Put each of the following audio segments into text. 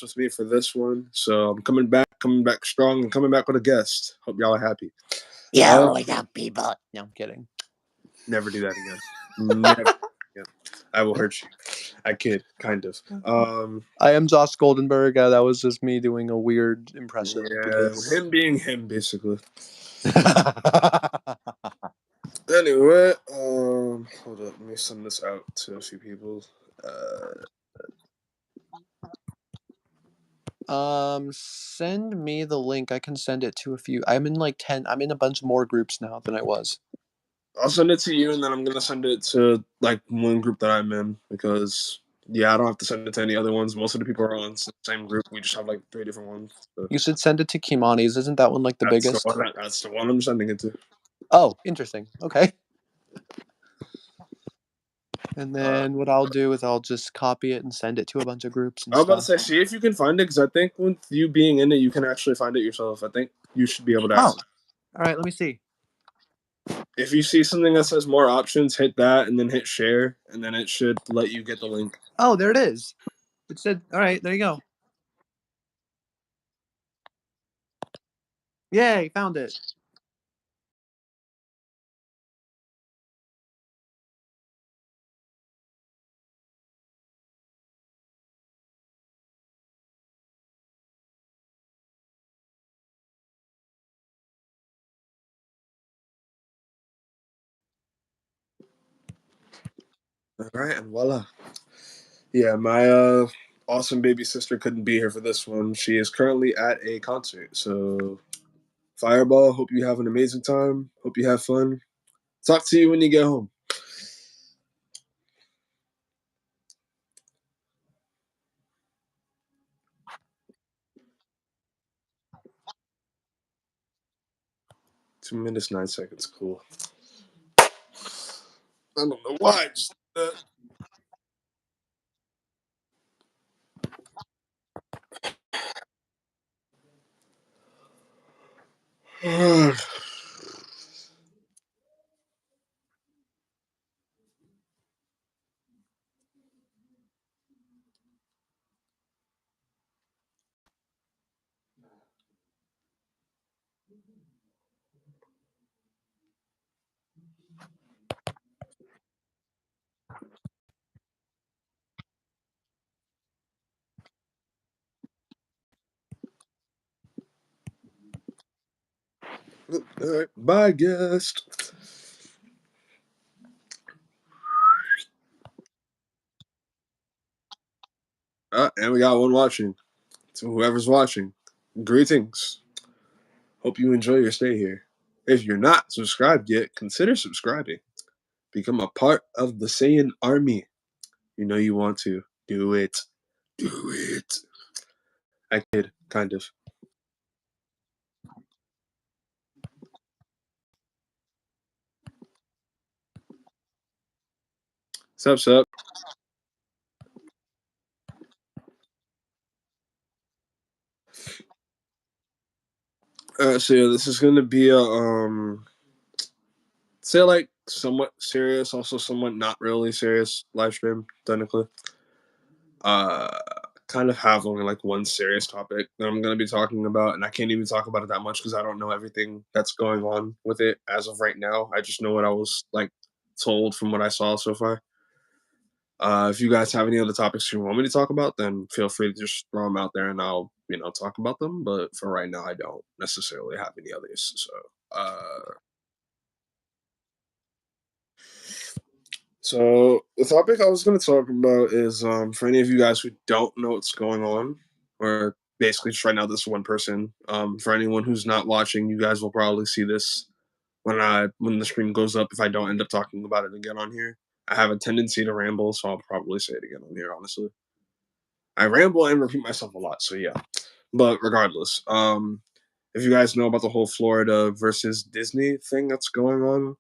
with me for this one. So I'm coming back strong, and coming back with a guest. Hope y'all are happy. Yo, what's up, people? No, I'm kidding. Never do that again. Never. Again. I will hurt you. I kid, kind of. I am Josh Goldenberg. That was just me doing a weird impression. Yeah, him being him, basically. Anyway, hold up. Let me send this out to a few people. Send me the link. I can send it to a few. I'm in like 10. I'm in a bunch more groups now than I was. I'll send it to you, and then I'm gonna send it to like one group that I'm in because I don't have to send it to any other ones. Most of the people are on the same group. We just have like 3 different ones. So. You should send it to Kimani's. Isn't that one like the biggest? That's the one I'm sending it to. Oh, interesting. Okay. And then what I'll do is I'll just copy it and send it to a bunch of groups and I was about to stuff. say, see if you can find it, because I think with you being in it, you can actually find it yourself. I think you should be able to. All right, let me see. If you see something that says more options, hit that and then hit share, and then it should let you get the link. Oh, there it is. It said, all right, there you go. Yay, found it. All right, and voila. Yeah, my awesome baby sister couldn't be here for this one. She is currently at a concert. So, Fireball, hope you have an amazing time. Hope you have fun. Talk to you when you get home. Two minutes, 9 seconds. Cool. I don't know why. Just, all right, bye, guest. And we got one watching. To whoever's watching, greetings. Hope you enjoy your stay here. If you're not subscribed yet, consider subscribing. Become a part of the Saiyan army. You know you want to. Do it. Do it. I kid, kind of. Sup. So yeah, this is gonna be a say like somewhat serious, also somewhat not really serious live stream, technically. Uh kind of have only like one serious topic that I'm gonna be talking about, and I can't even talk about it that much because I don't know everything that's going on with it as of right now. I just know what I was like told from what I saw so far. If you guys have any other topics you want me to talk about, then feel free to just throw them out there and I'll, talk about them. But for right now, I don't necessarily have any others. So the topic I was going to talk about is for any of you guys who don't know what's going on, or basically just right now, this one person. For anyone who's not watching, you guys will probably see this when the screen goes up. If I don't end up talking about it again on here, I have a tendency to ramble, so I'll probably say it again on here. Honestly, I ramble and repeat myself a lot, so yeah. But regardless, if you guys know about the whole Florida versus Disney thing that's going on,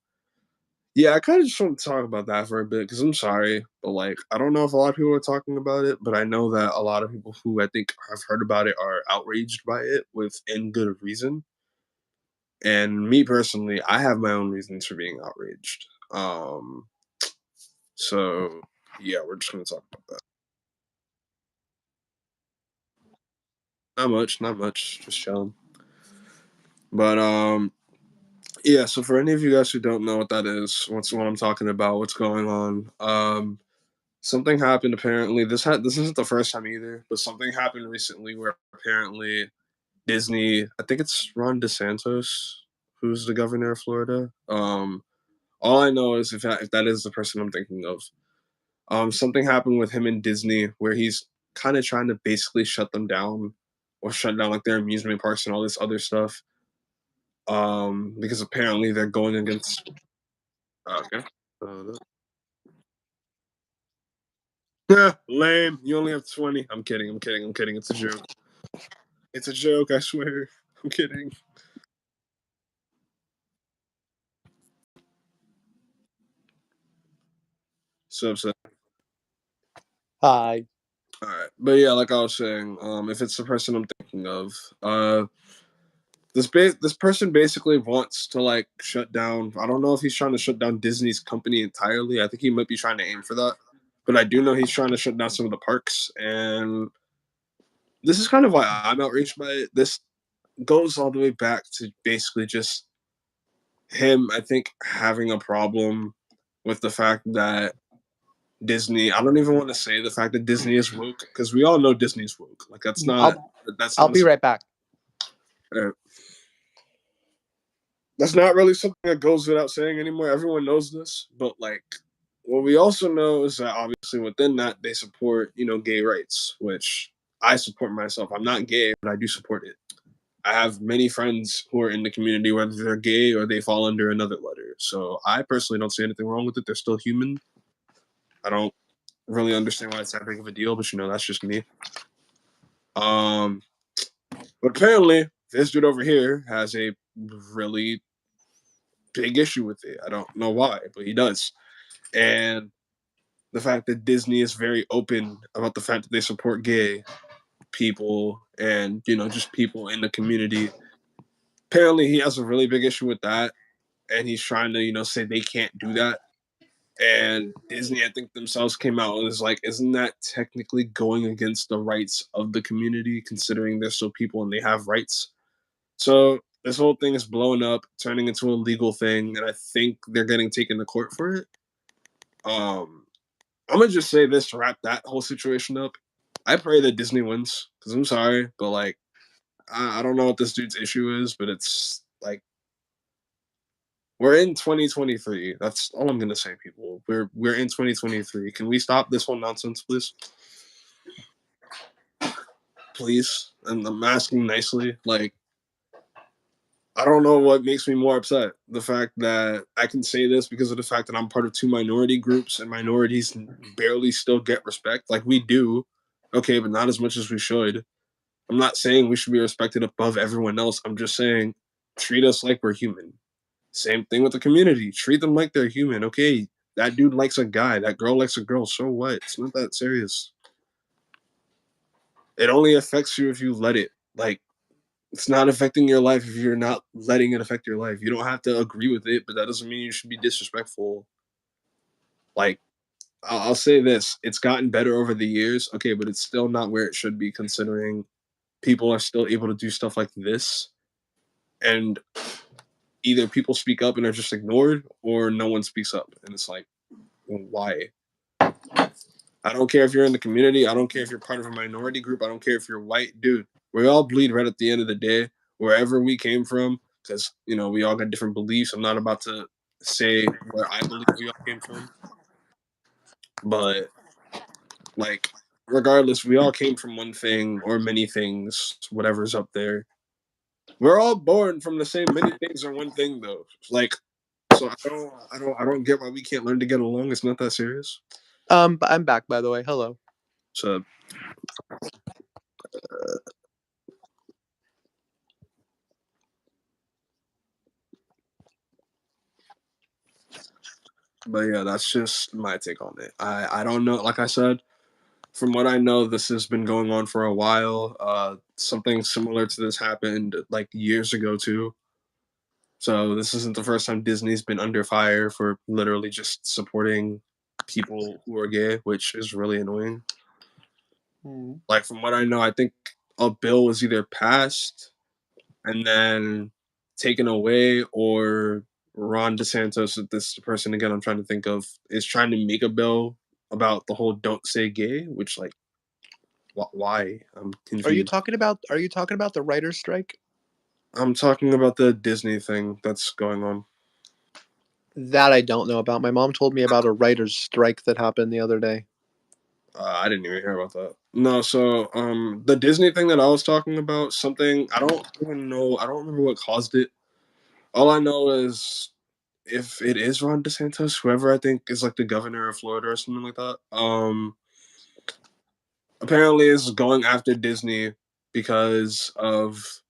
yeah, I kind of just want to talk about that for a bit because I'm sorry, but like I don't know if a lot of people are talking about it, but I know that a lot of people who I think have heard about it are outraged by it within good reason. And me personally, I have my own reasons for being outraged. So yeah, we're just gonna talk about that. Not much, not much. Just chilling. But yeah. So for any of you guys who don't know what that is, what's what I'm talking about, what's going on? Something happened apparently. This isn't the first time either, but something happened recently where apparently Disney. I think it's Ron DeSantos, who's the governor of Florida. All I know is if that is the person I'm thinking of. Something happened with him and Disney where he's kind of trying to basically shut them down or shut down like their amusement parks and all this other stuff. Because apparently they're going against. Okay. Uh, Lame. You only have 20. I'm kidding. I'm kidding. I'm kidding. It's a joke. It's a joke. I swear. I'm kidding. So upset. Hi. All right, but yeah, like I was saying, if it's the person I'm thinking of, uh, this person basically wants to like shut down. I don't know if he's trying to shut down Disney's company entirely. I think he might be trying to aim for that, but I do know he's trying to shut down some of the parks, and this is kind of why I'm outraged by it. This goes all the way back to basically just him. I think having a problem with the fact that Disney. I don't even want to say the fact that Disney is woke because we all know Disney's woke. Like that's I'll not be right back. uh, that's not really something that goes without saying anymore. Everyone knows this, but like what we also know is that obviously within that they support gay rights, which I support myself. I'm not gay, but I do support it. I have many friends who are in the community, whether they're gay or they fall under another letter. So I personally don't see anything wrong with it. They're still human. I don't really understand why it's that big of a deal, but that's just me. Um, but apparently, this dude over here has a really big issue with it. I don't know why, but he does. And the fact that Disney is very open about the fact that they support gay people and, just people in the community. Apparently, he has a really big issue with that. And he's trying to, say they can't do that. And Disney, I think themselves came out and was like, isn't that technically going against the rights of the community, considering they're still people and they have rights? So this whole thing is blowing up, turning into a legal thing, and I think they're getting taken to court for it. Um, I'm gonna just say this to wrap that whole situation up. I pray that Disney wins because I'm sorry, but like I don't know what this dude's issue is, but it's like we're in 2023. That's all I'm gonna say, people. We're in 2023. Can we stop this whole nonsense, please? Please. And I'm asking nicely. Like I don't know what makes me more upset. The fact that I can say this because of the fact that I'm part of two minority groups and minorities barely still get respect. Like we do, okay, but not as much as we should. I'm not saying we should be respected above everyone else. I'm just saying treat us like we're human. Same thing with the community. Treat them like they're human. Okay, that dude likes a guy, that girl likes a girl. So what? It's not that serious. It only affects you if you let it. Like it's not affecting your life if you're not letting it affect your life. You don't have to agree with it, but that doesn't mean you should be disrespectful. Like, I'll say this it's gotten better over the years, okay, but it's still not where it should be considering people are still able to do stuff like this. And either people speak up and are just ignored, or no one speaks up. And it's like, well, why? I don't care if you're in the community. I don't care if you're part of a minority group. I don't care if you're white. Dude, we all bleed red at the end of the day, wherever we came from, because, we all got different beliefs. I'm not about to say where I believe we all came from, but like, regardless, we all came from one thing or many things, whatever's up there. We're all born from the same many things or one thing, though. Like, so I don't get why we can't learn to get along. It's not that serious. But I'm back, by the way. Hello. So but yeah, that's just my take on it. I don't know. Like I said, from what I know, this has been going on for a while. Something similar to this happened like years ago too. So this isn't the first time Disney's been under fire for literally just supporting people who are gay, which is really annoying. Mm. Like from what I know, I think a bill was either passed and then taken away, or Ron DeSantis, this person again I'm trying to think of, is trying to make a bill about the whole "Don't Say Gay," which like why? I'm confused. Are you talking about the writer's strike? I'm talking about the Disney thing that's going on. That I don't know about. My mom told me about a writer's strike that happened the other day. I didn't even hear about that. No, so the Disney thing that I was talking about, something I don't even know. I don't remember what caused it. All I know is if it is Ron DeSantis, whoever I think is like the governor of Florida or something like that, apparently is going after Disney because of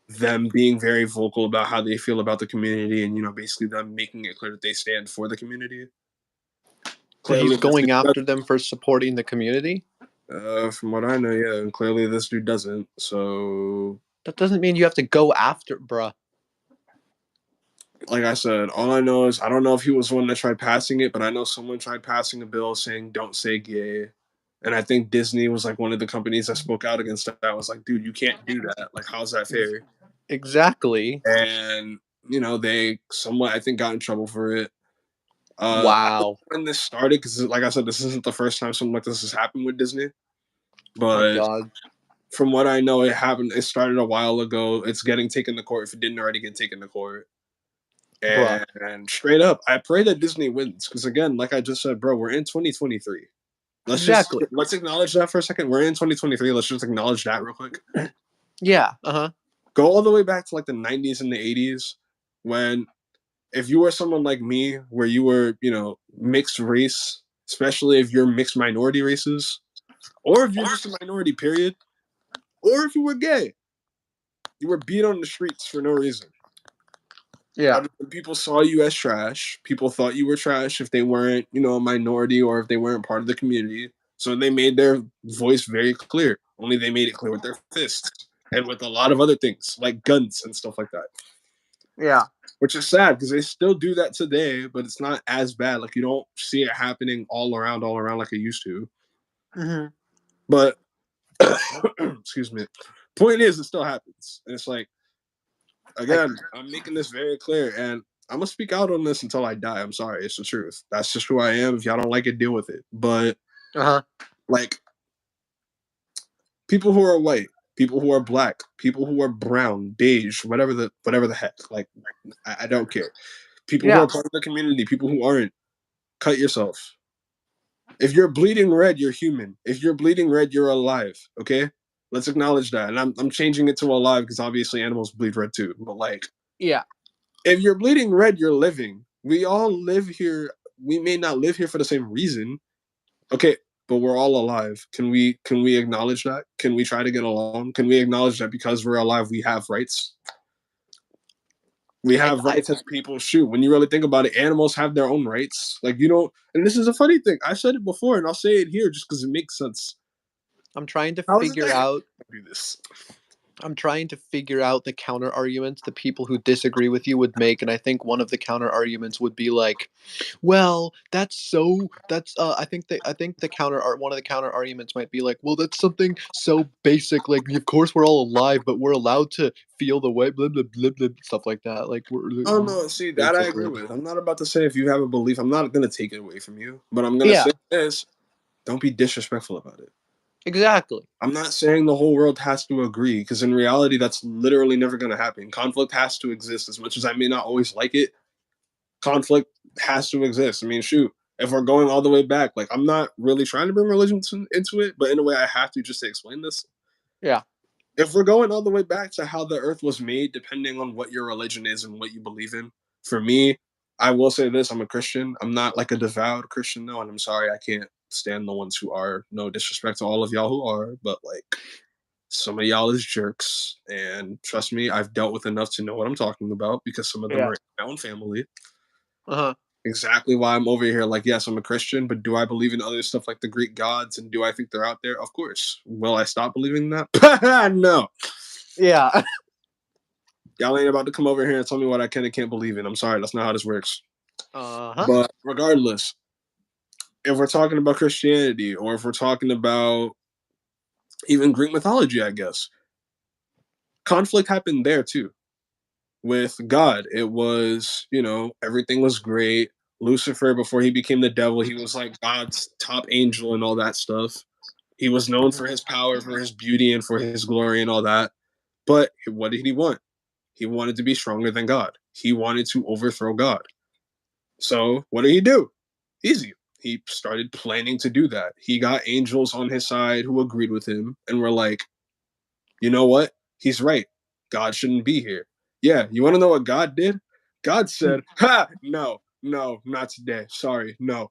them being very vocal about how they feel about the community, and basically them making it clear that they stand for the community. So he's Clearly, this dude going after doesn't. them for supporting the community? From what I know, yeah, and clearly this dude doesn't. So, That doesn't mean you have to go after, bruh. like I said, all I know is I don't know if he was the one that tried passing it, but I know someone tried passing a bill saying "Don't say gay," and I think Disney was like one of the companies that spoke out against that. I was like, dude, you can't do that. Like, how's that fair? Exactly. And they somewhat I think got in trouble for it. I don't know Wow. when this started because, like I said, this isn't the first time something like this has happened with Disney. My But God. from what I know, it happened. It started a while ago. It's getting taken to court if it didn't already get taken to court. Bruh. And straight up, I pray that Disney wins because again, like I just said, bro, we're in 2023. Exactly. Let's acknowledge that for a second. We're in 2023. Let's just acknowledge that real quick. Yeah. Uh-huh. Go all the way back to like the 90s and the 80s when if you were someone like me where you were, mixed race, especially if you're mixed minority races, or if you're just a minority, period, or if you were gay, you were beat on the streets for no reason. Yeah. I mean, people saw you as trash. People thought you were trash if they weren't, a minority or if they weren't part of the community. So they made their voice very clear. Only they made it clear with their fists and with a lot of other things like guns and stuff like that. Yeah. Which is sad because they still do that today, but it's not as bad. Like you don't see it happening all around like it used to. Mm-hmm. But excuse me. Point is, it still happens, and it's like again, I'm making this very clear, and I'm gonna speak out on this until I die. I'm sorry, it's the truth. That's just who I am. If y'all don't like it, deal with it. But Uh-huh. like people who are white, people who are black, people who are brown, beige, whatever the heck. Like I don't care. People who Yeah. are part of the community, people who aren't, cut yourself. If you're bleeding red, you're human. If you're bleeding red, you're alive. Okay, let's acknowledge that. And I'm changing it to alive because obviously animals bleed red too. But like Yeah. if you're bleeding red, you're living. We all live here. We may not live here for the same reason. Okay, but we're all alive. Can we acknowledge that? Can we try to get along? Can we acknowledge that because we're alive, we have rights? We have I rights as people. Shoot, when you really think about it, animals have their own rights. Like you don't. And this is a funny thing. I said it before, and I'll say it here just because it makes sense. I'm trying to How is it figure that out do this? I'm trying to figure out the counter arguments the people who disagree with you would make, and I think one of the counter arguments would be like, "Well, I think the one of the counter arguments might be like, well, that's something so basic. Like, of course we're all alive, but we're allowed to feel the way, blah blah blah blah, stuff like that. Like, Oh no, see that it's I like agree weird." with. I'm not about to say if you have a belief, I'm not gonna take it away from you. But I'm gonna say Yeah, this: don't be disrespectful about it. exactly. I'm not saying the whole world has to agree, because in reality, that's literally never gonna happen. Conflict has to exist, as much as I may not always like it. Conflict has to exist. I mean, shoot, if we're going all the way back, like I'm not really trying to bring religion into it, but in a way, I have to just to explain this. Yeah. If we're going all the way back to how the earth was made, depending on what your religion is and what you believe in, for me, I will say this: I'm a Christian. I'm not like a devout Christian, though, and I'm sorry I can't stand the ones who are. No disrespect to all of y'all who are, but like some of y'all is jerks, and trust me, I've dealt with enough to know what I'm talking about because some of them Yeah. are in my own family. Uh-huh. Exactly why I'm over here. Like, yes, I'm a Christian, but do I believe in other stuff like the Greek gods, and do I think they're out there? Of course. Will I stop believing that? No. Yeah. Y'all ain't about to come over here and tell me what I can and can't believe in. I'm sorry, that's not how this works. Uh-huh. But regardless, if we're talking about Christianity or if we're talking about even Greek mythology, I guess. Conflict happened there too. With God, it was, everything was great. Lucifer, before he became the devil, he was like God's top angel and all that stuff. He was known for Mhm. his power, for his beauty, and for his glory and all that. But what did he want? He wanted to be stronger than God. He wanted to overthrow God. So what did he do? Easy. He started planning to do that. He got angels on his side who agreed with him and were like, you know what? He's right. God shouldn't be here. Yeah, you want to know what God did? God said, ha, no, no, not today. Sorry, no. Uh,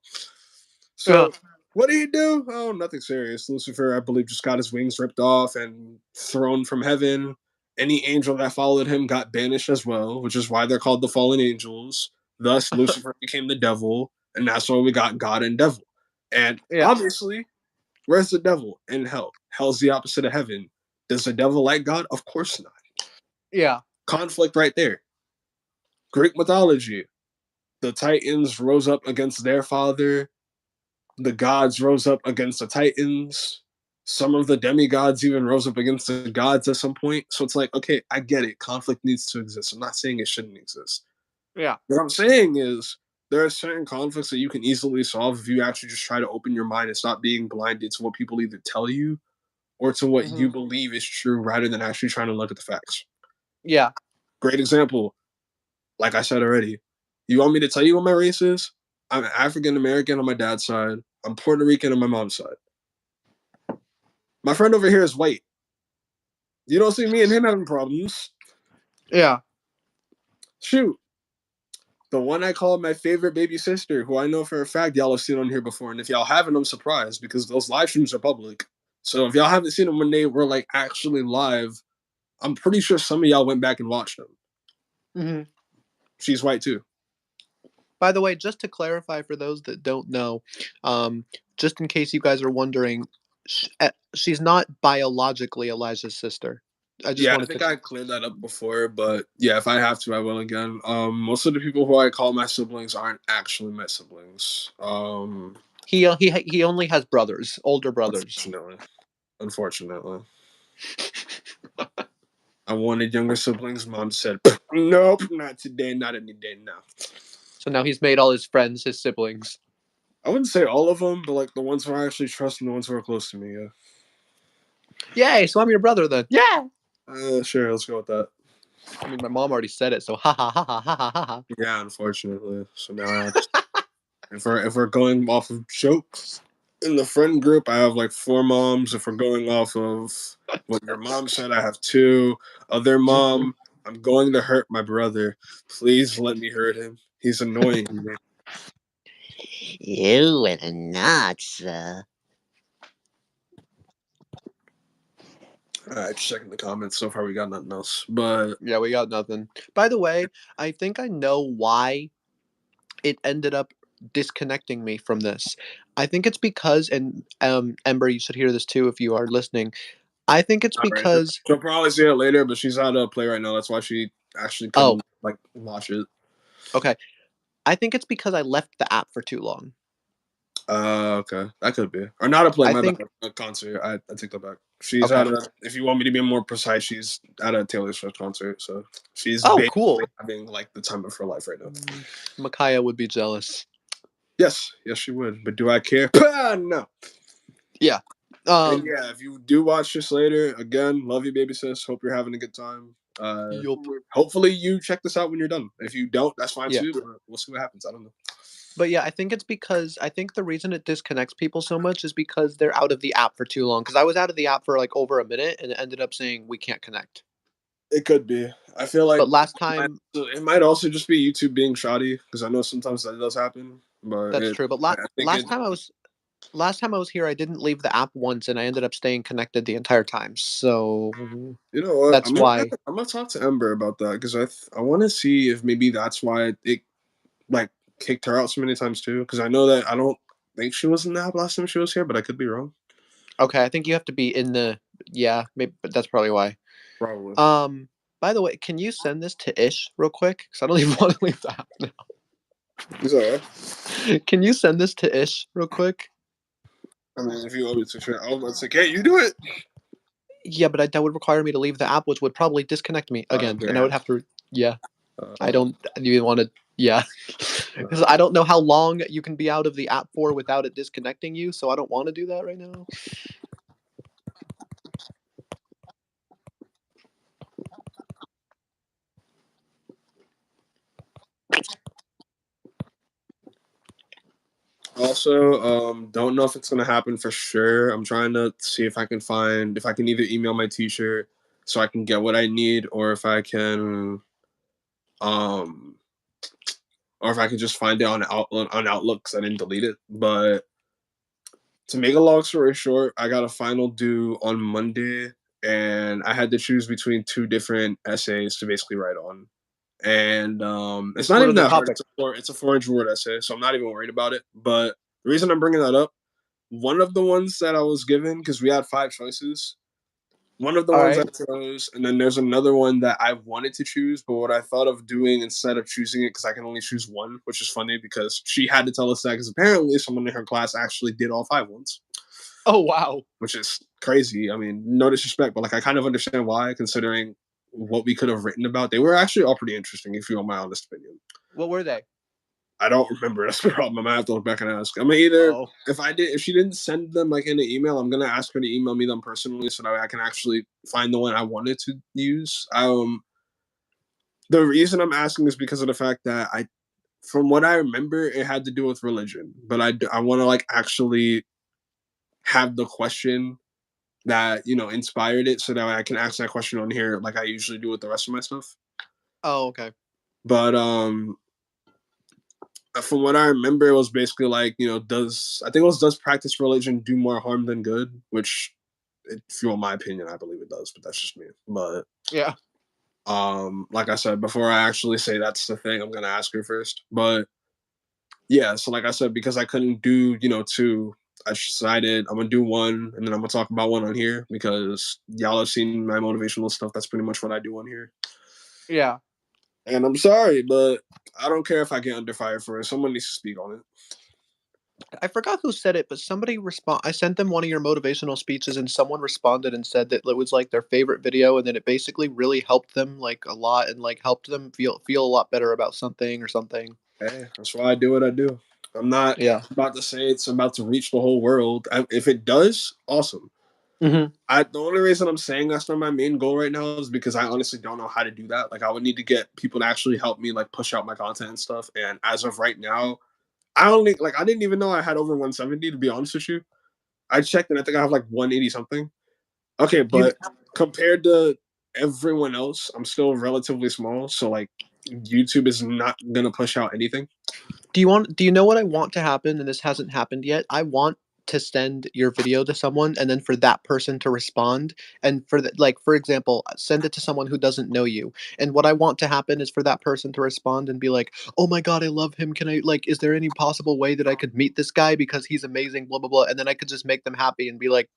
So what did he do? Oh, nothing serious. Lucifer, I believe, just got his wings ripped off and thrown from heaven. Any angel that followed him got banished as well, which is why they're called the fallen angels. Thus, Lucifer became the devil, and that's why we got God and devil. And yeah, obviously, where's the devil? In hell. Hell's the opposite of heaven. Does the devil like God? Of course not. yeah, Conflict right there. Greek mythology. The Titans rose up against their father. The gods rose up against the Titans. Some of the demigods even rose up against the gods at some point. So it's like, okay, I get it. Conflict needs to exist. I'm not saying it shouldn't exist. yeah. What I'm saying is there are certain conflicts that you can easily solve if you actually just try to open your mind and stop being blinded to what people either tell you or to what Hmm. you believe is true rather than actually trying to look at the facts. Yeah. Great example, like I said already. You want me to tell you what my race is? I'm African American on my dad's side. I'm Puerto Rican on my mom's side. My friend over here is white. You don't see me and him having problems. Yeah. Shoot. The one I call my favorite baby sister, who I know for a fact y'all have seen on here before. And if y'all haven't, I'm surprised because those live streams are public. So if y'all haven't seen them when they were like actually live, I'm pretty sure some of y'all went back and watched them. Hmm. She's white too. By the way, just to clarify for those that don't know, um, just in case you guys are wondering, she's not biologically Elijah's sister. I just Yeah, I wanted think to. I cleared that up before, but yeah, if I have to, I will again. Most of the people who I call my siblings aren't actually my siblings. He only has brothers, older brothers. Unfortunately, unfortunately, I wanted younger siblings. Mom said, "Nope, not today, not any day now." So now he's made all his friends his siblings. I wouldn't say all of them, but like the ones who I actually trust and the ones who are close to me. Yeah, Yay! So I'm your brother then. Yeah. sure, let's go with that. I mean, my mom already said it, so ha ha ha ha ha ha ha. Yeah, unfortunately. So now I have to, if we're going off of jokes in the friend group, I have like four moms. If we're going off of what your mom said, I have two. Other mom, I'm going to hurt my brother. Please let me hurt him. He's annoying me. You will not, sir. All right, checking the comments. So far, we got nothing else. But Yeah, we got nothing. By the way, I think I know why it ended up disconnecting me from this. I think it's because, and Ember, you should hear this too if you are listening. I think it's all right, because. she'll probably see it later. But she's out of play right now. That's why she actually Oh, couldn't like watch it. okay. I think it's because I left the app for too long. Okay, that could be, or not a play. I My bad. think. A concert. I take that back. She's Okay. at a. If you want me to be more precise, she's at a Taylor Swift concert. So she's Oh, basically cool. having like the time of her life right now. Micaiah would be jealous. Yes, yes, she would. But do I care? No. Yeah. And yeah, if you do watch this later, again, love you, baby sis. Hope you're having a good time. Yup. Hopefully you check this out when you're done. If you don't, that's fine Yeah. too. But we'll see what happens. I don't know. But yeah, I think it's because I think the reason it disconnects people so much is because they're out of the app for too long. Because I was out of the app for like over a minute and it ended up saying we can't connect. It could be. I feel like But last it might, time, it might also just be YouTube being shoddy because I know sometimes that does happen. But that's true. But I think it. last time I was here, I didn't leave the app once, and I ended up staying connected the entire time. So You know what? that's why. I'm gonna talk to Ember about that because I want to see if maybe that's why it like kicked her out so many times too. Because I know that I don't think she was in the app last time she was here, but I could be wrong. Okay, I think you have to be in the. Yeah, maybe, but that's probably why. Probably. Um. By the way, can you send this to Ish real quick? Because I don't even want to leave the app Is that right? now. Can you send this to Ish real quick? I mean, if you want me to, sure. I was about to say, can't you do it? Yeah, but that would require me to leave the app, which would probably disconnect me again, and I would have to. Yeah, I don't even want to. Yeah, because I don't know how long you can be out of the app for without it disconnecting you, so I don't want to do that right now. Also, don't know if it's gonna happen for sure. I'm trying to see if I can either email my teacher so I can get what I need, or if I can um or if I can just find it on Outlook because I didn't delete it. But to make a long story short, I got a final due on Monday, and I had to choose between two different essays to basically write on. And it's not What are even the that hard. topics? It's a 400-word essay, so I'm not even worried about it. But the reason I'm bringing that up, one of the ones that I was given, because we had 5 choices, one of the All ones I right. chose, and then there's another one that I wanted to choose, but what I thought of doing instead of choosing it, because I can only choose one, which is funny because she had to tell us that because apparently someone in her class actually did all 5 ones, Oh wow. which is crazy. I mean, no disrespect, but like I kind of understand why, considering what we could have written about. They were actually all pretty interesting, if you want my honest opinion. What were they? I don't remember. That's the problem. I might have to look back and ask. I'm gonna either Oh. if she didn't send them like in an email, I'm gonna ask her to email me them personally so that way I can actually find the one I wanted to use. The reason I'm asking is because of the fact that from what I remember, it had to do with religion, but I want to like actually have the question that inspired it, so that way I can ask that question on here like I usually do with the rest of my stuff. Oh, okay. But from what I remember, it was basically like, does practice religion do more harm than good? Which, if you want my opinion, I believe it does, but that's just me. But Yeah. like I said, before I actually say that's the thing, I'm gonna ask her first. But yeah, so like I said, because I couldn't do two, I decided I'm gonna do one, and then I'm gonna talk about one on here because y'all have seen my motivational stuff. That's pretty much what I do on here. Yeah. And I'm sorry, but I don't care if I get under fire for it. Someone needs to speak on it. I forgot who said it, but somebody I sent them one of your motivational speeches, and someone responded and said that it was like their favorite video, and that it basically really helped them like a lot, and like helped them feel a lot better about something or something. Hey, that's why I do what I do. I'm not Yeah. about to say it's about to reach the whole world. If it does, awesome. Mm-hmm. The only reason I'm saying that's not my main goal right now is because I honestly don't know how to do that. Like I would need to get people to actually help me like push out my content and stuff. And as of right now, I didn't even know I had over 170, to be honest with you. I checked and I think I have like 180 something. Okay, You but compared to everyone else, I'm still relatively small. So like YouTube is not gonna push out anything. do you know what I want to happen, and this hasn't happened yet? I want to send your video to someone, and then for that person to respond, and for example, send it to someone who doesn't know you. And what I want to happen is for that person to respond and be like, "Oh my god, I love him. Can I is there any possible way that I could meet this guy because he's amazing, blah blah blah." And then I could just make them happy and be like,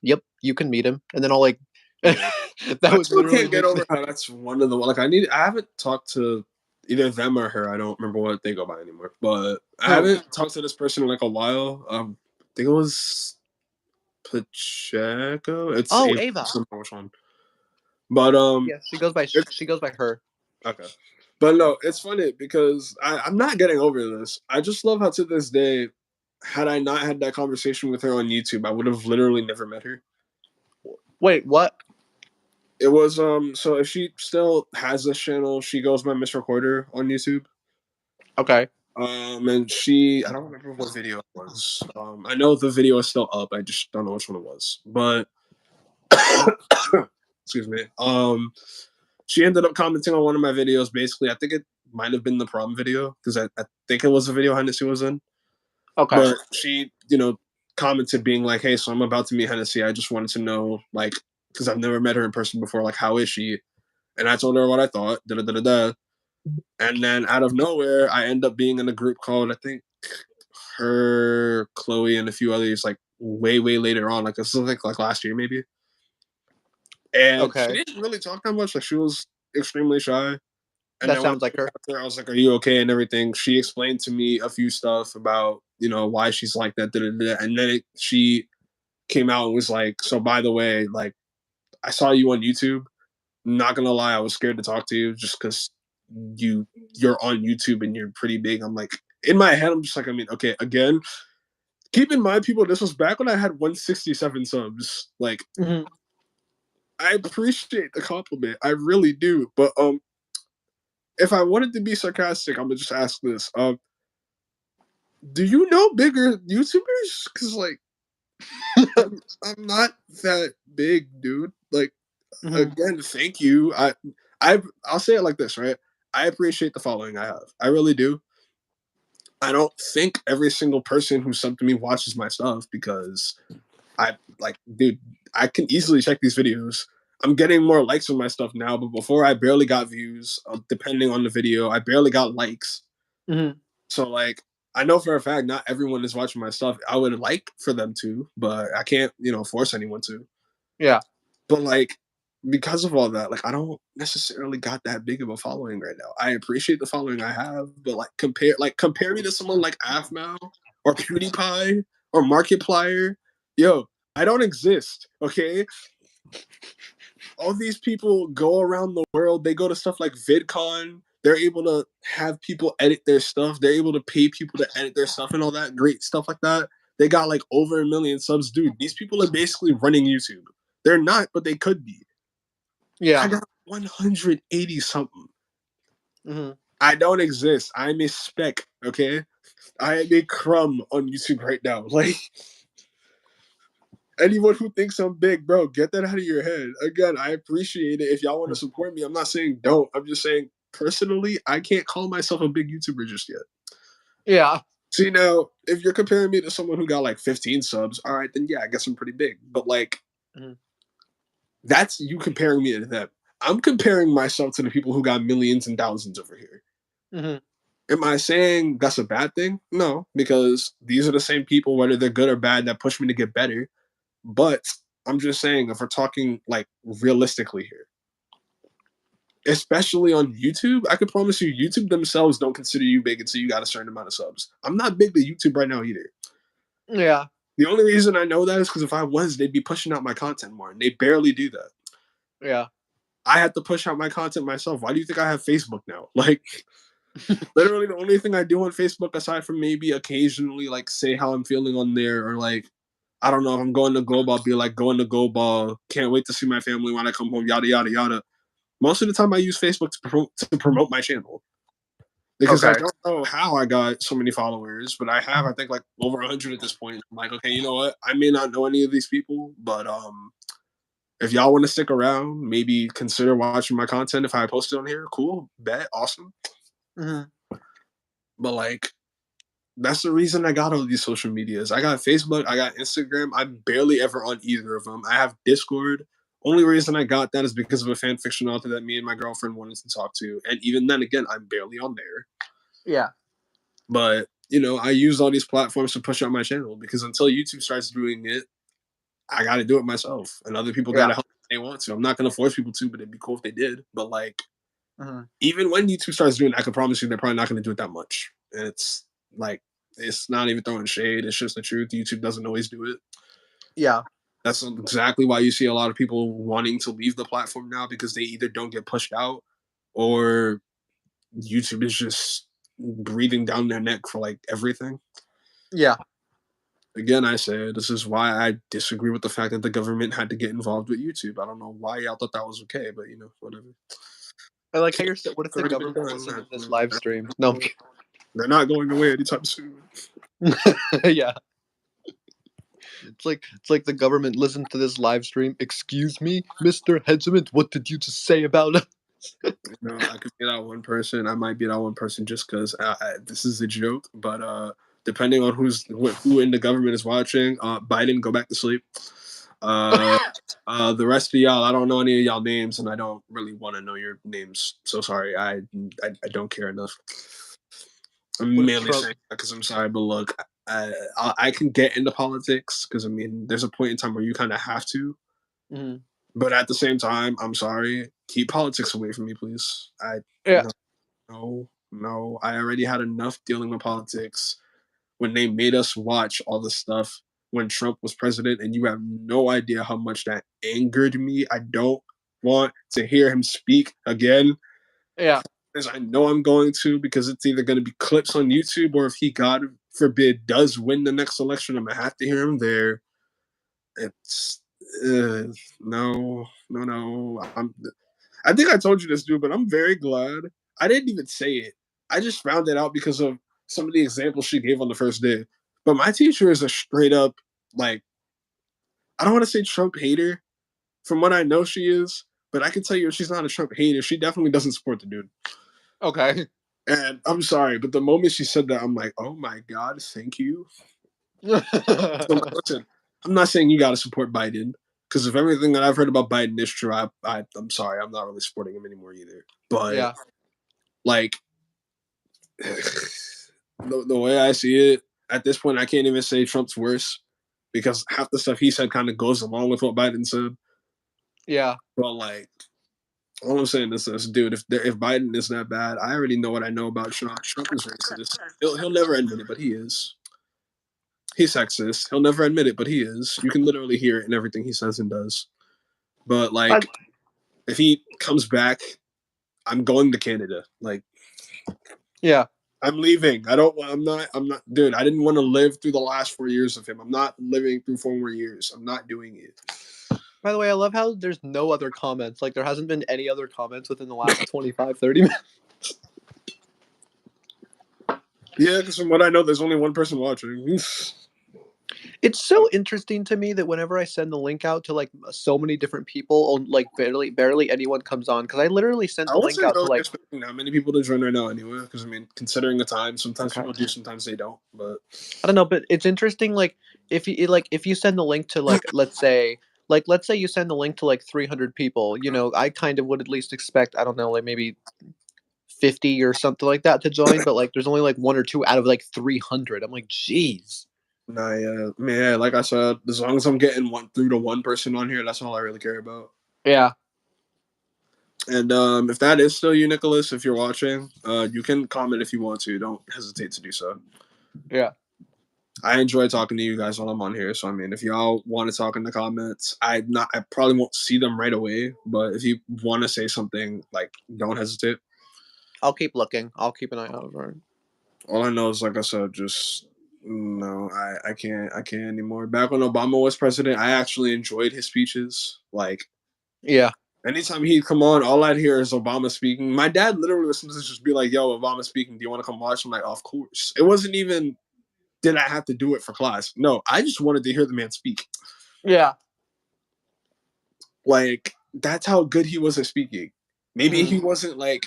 "Yep, you can meet him." And then I'll like Yeah. that I would still literally can't get make over how that's one of the I haven't talked to either them or her. I don't remember what they go by anymore. But I who. haven't talked to this person in like a while. I think it was Pacheco. It's Oh, Ava. I Ava. don't know which one. But Yeah, she goes by it's she goes by her. okay. But no, it's funny because I'm not getting over this. I just love how to this day, had I not had that conversation with her on YouTube, I would have literally never met her. Wait, what? It was so if she still has this channel, she goes by Miss Recorder on YouTube. Okay. And I don't remember what video it was. I know the video is still up. I just don't know which one it was. But excuse me. She ended up commenting on one of my videos. Basically, I think it might have been the prom video because I think it was the video Hennessy was in. Okay. But she, commented being like, "Hey, so I'm about to meet Hennessy. I just wanted to know, like, because I've never met her in person before. Like, how is she?" And I told her what I thought. Da da da da da. And then out of nowhere, I end up being in a group called, I think, her, Chloe, and a few others, like way, way later on. Like this was like last year maybe. And she Okay. didn't really talk that much. Like she was extremely shy. And That then when sounds like her. I was like, "Are you okay?" and everything. She explained to me a few stuff about why she's like that. Da, da, da. And then she came out and was like, "So by the way, like I saw you on YouTube. Not gonna lie, I was scared to talk to you just because you're on YouTube and you're pretty big. I'm like, in my head, I'm just like, I mean, okay, again, keep in mind, people, this was back when I had 167 subs. Like, Mhm. I appreciate the compliment, I really do. But if I wanted to be sarcastic, I'm gonna just ask this: do you know bigger YouTubers? Because like, I'm not that big, dude. Like, Mhm. again, thank you. I'll say it like this, right? I appreciate the following I have. I really do. I don't think every single person who subbed to me watches my stuff because I like, dude, I can easily check these videos. I'm getting more likes on my stuff now, but before I barely got views. Depending on the video, I barely got likes. Mhm. So like, I know for a fact not everyone is watching my stuff. I would like for them to, but I can't, force anyone to. Yeah. But like, because of all that, like, I don't necessarily got that big of a following right now. I appreciate the following I have, but compare me to someone like Aphmau or PewDiePie or Markiplier. Yo, I don't exist. Okay, all these people go around the world. They go to stuff like VidCon. They're able to have people edit their stuff. They're able to pay people to edit their stuff and all that great stuff like that. They got like over 1 million subs, dude. These people are basically running YouTube. They're not, but they could be. I Yeah. got 180 something. Mhm. I don't exist. I'm a speck, okay? I am a crumb on YouTube right now. Like, anyone who thinks I'm big, bro, get that out of your head. Again, I appreciate it. If y'all want to support me, I'm not saying don't. I'm just saying, personally, I can't call myself a big YouTuber just yet. Yeah. See, now, if you're comparing me to someone who got like 15 subs, all right, then yeah, I guess I'm pretty big. But like, Mhm. that's you comparing me to them. I'm comparing myself to the people who got millions and thousands over here. Mhm. Am I saying that's a bad thing? No, because these are the same people, whether they're good or bad, that push me to get better. But I'm just saying, if we're talking like realistically here, especially on YouTube, I can promise you, YouTube themselves don't consider you big until you got a certain amount of subs. I'm not big to YouTube right now either. Yeah. The only reason I know that is because if I was, they'd be pushing out my content more, and they barely do that. Yeah. I have to push out my content myself. Why do you think I have Facebook now? Like, literally, the only thing I do on Facebook, aside from maybe occasionally like say how I'm feeling on there, or like, I don't know, if I'm going to go ball, be like, going to go ball, can't wait to see my family when I come home, yada yada yada. Most of the time, I use Facebook to promote my channel because I Okay. don't know how I got so many followers, but I have, I think, like over 100 at this point. I'm like, okay, you know what? I may not know any of these people, but if y'all want to stick around, maybe consider watching my content if I post it on here. Cool, bet, awesome. Mhm. But like, that's the reason I got all these social medias. I got Facebook, I got Instagram. I'm barely ever on either of them. I have Discord. Only reason I got that is because of a fan fiction author that me and my girlfriend wanted to talk to. And even then, again, I'm barely on there. Yeah. But, I use all these platforms to push out my channel because until YouTube starts doing it, I got to do it myself. And other people got Yeah. to help if they want to. I'm not going to force people to, but it'd be cool if they did. But, like, Mhm. even when YouTube starts doing it, I can promise you they're probably not going to do it that much. And it's like, it's not even throwing shade. It's just the truth. YouTube doesn't always do it. Yeah. That's exactly why you see a lot of people wanting to leave the platform now because they either don't get pushed out or YouTube is just breathing down their neck for like everything. Yeah. Again, I say this is why I disagree with the fact that the government had to get involved with YouTube. I don't know why y'all thought that was okay, but whatever. I like how you're saying, what if It's the already been government done. listened to this live stream? No. They're not going away anytime soon. Yeah. It's like the government listened to this live stream. Excuse me, Mr. Hedsman, what did you just say about us? I could be that one person. I might be that one person just because this is a joke. But depending on who in the government is watching, Biden, go back to sleep. Uh, the rest of y'all, I don't know any of y'all names, and I don't really want to know your names. So sorry, I don't care enough. I'm What if mainly Trump? saying that because I'm sorry, but look, I can get into politics because I mean, there's a point in time where you kind of have to. Mhm. But at the same time, I'm sorry. Keep politics away from me, please. Yeah. No. I already had enough dealing with politics when they made us watch all this stuff when Trump was president, and you have no idea how much that angered me. I don't want to hear him speak again. Yeah. As I know I'm going to, because it's either going to be clips on YouTube, or if he, God forbid, does win the next election, I'm going to have to hear him there. It's no. I think I told you this, dude, but I'm very glad. I didn't even say it. I just found it out because of some of the examples she gave on the first day. But my teacher is a straight up, like, I don't want to say Trump hater. From what I know, she is. But I can tell you, she's not a Trump hater. She definitely doesn't support the dude. Okay. And I'm sorry, but the moment she said that, I'm like, oh my God, thank you. So, listen, I'm not saying you got to support Biden, because if everything that I've heard about Biden is true, I'm sorry, I'm not really supporting him anymore either. But Yeah. like the way I see it, at this point, I can't even say Trump's worse, because half the stuff he said kind of goes along with what Biden said. Yeah. But like, all I'm saying is this, dude. If Biden is that bad, I already know what I know about Trump. Trump is racist. He'll never admit it, but he is. He's sexist. He'll never admit it, but he is. You can literally hear it in everything he says and does. But like, if he comes back, I'm going to Canada. Like, Yeah. I'm leaving. I'm not, dude. I didn't want to live through the last 4 years of him. I'm not living through 4 more years. I'm not doing it. By the way, I love how there's no other comments. Like, there hasn't been any other comments within the last 25, 30 minutes. Yeah, because from what I know, there's only one person watching. It's so interesting to me that whenever I send the link out to like so many different people, like barely anyone comes on, because I literally sent I the link wasn't out to really like. expecting that many people to join right now anyway, because I mean, considering the time, sometimes Okay. people do, sometimes they don't. But I don't know, but it's interesting. Like, if you send the link to like let's say you send the link to like 300 people, I kind of would at least expect, I don't know, like maybe 50 or something like that to join, but like there's only like one or two out of like 300. I'm like, jeez. nah, yeah, I mean, yeah, like I said, as long as I'm getting through to one person on here, that's all I really care about. Yeah. And if that is still you, Nicholas, if you're watching, you can comment if you want to. Don't hesitate to do so. Yeah. I enjoy talking to you guys while I'm on here. So I mean, if y'all want to talk in the comments, I probably won't see them right away. But if you want to say something, like, don't hesitate. I'll keep looking. I'll keep an eye out for it. All I know is, like I said, just no, I can't anymore. Back when Obama was president, I actually enjoyed his speeches. Like, Yeah. anytime he'd come on, all I'd hear is Obama speaking. My dad literally was to just be like, "Yo, Obama speaking. Do you want to come watch?" I'm like, "Of course." It wasn't even, did I have to do it for class? No, I just wanted to hear the man speak. Yeah. Like, that's how good he was at speaking. Maybe he wasn't like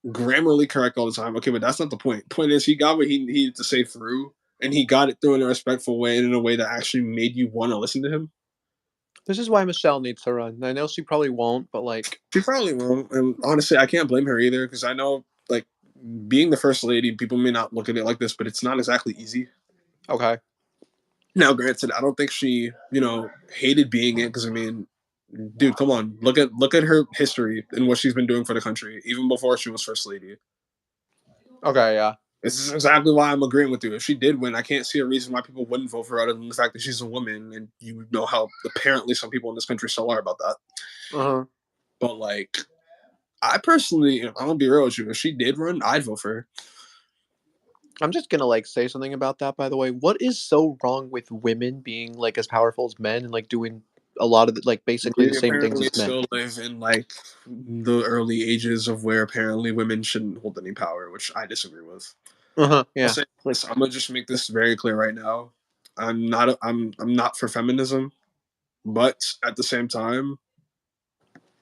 grammarly correct all the time. Okay, but that's not the point. Point is, he got what he needed to say through, and he got it through in a respectful way and in a way that actually made you want to listen to him. This is why Michelle needs to run. I know she probably won't, but like, She probably won't, and honestly, I can't blame her either, because I know, like, being the first lady, people may not look at it like this, but it's not exactly easy. okay. Now, granted, I don't think she, hated being it, because I mean, dude, come on, look at her history and what she's been doing for the country, even before she was first lady. Okay, yeah. This is exactly why I'm agreeing with you. If she did win, I can't see a reason why people wouldn't vote for her, other than the fact that she's a woman, and you know how apparently some people in this country still are about that. Uh-huh. But like, I personally, I'm gonna be real with you. If she did run, I'd vote for her. I'm just gonna like say something about that, by the way. What is so wrong with women being like as powerful as men and like doing a lot of like basically the We same things apparently as men? still live in like the early ages of where apparently women shouldn't hold any power, which I disagree with. Uh-huh. I'll Yeah. say Like, this, I'm gonna just make this very clear right now. I'm not for feminism, but at the same time,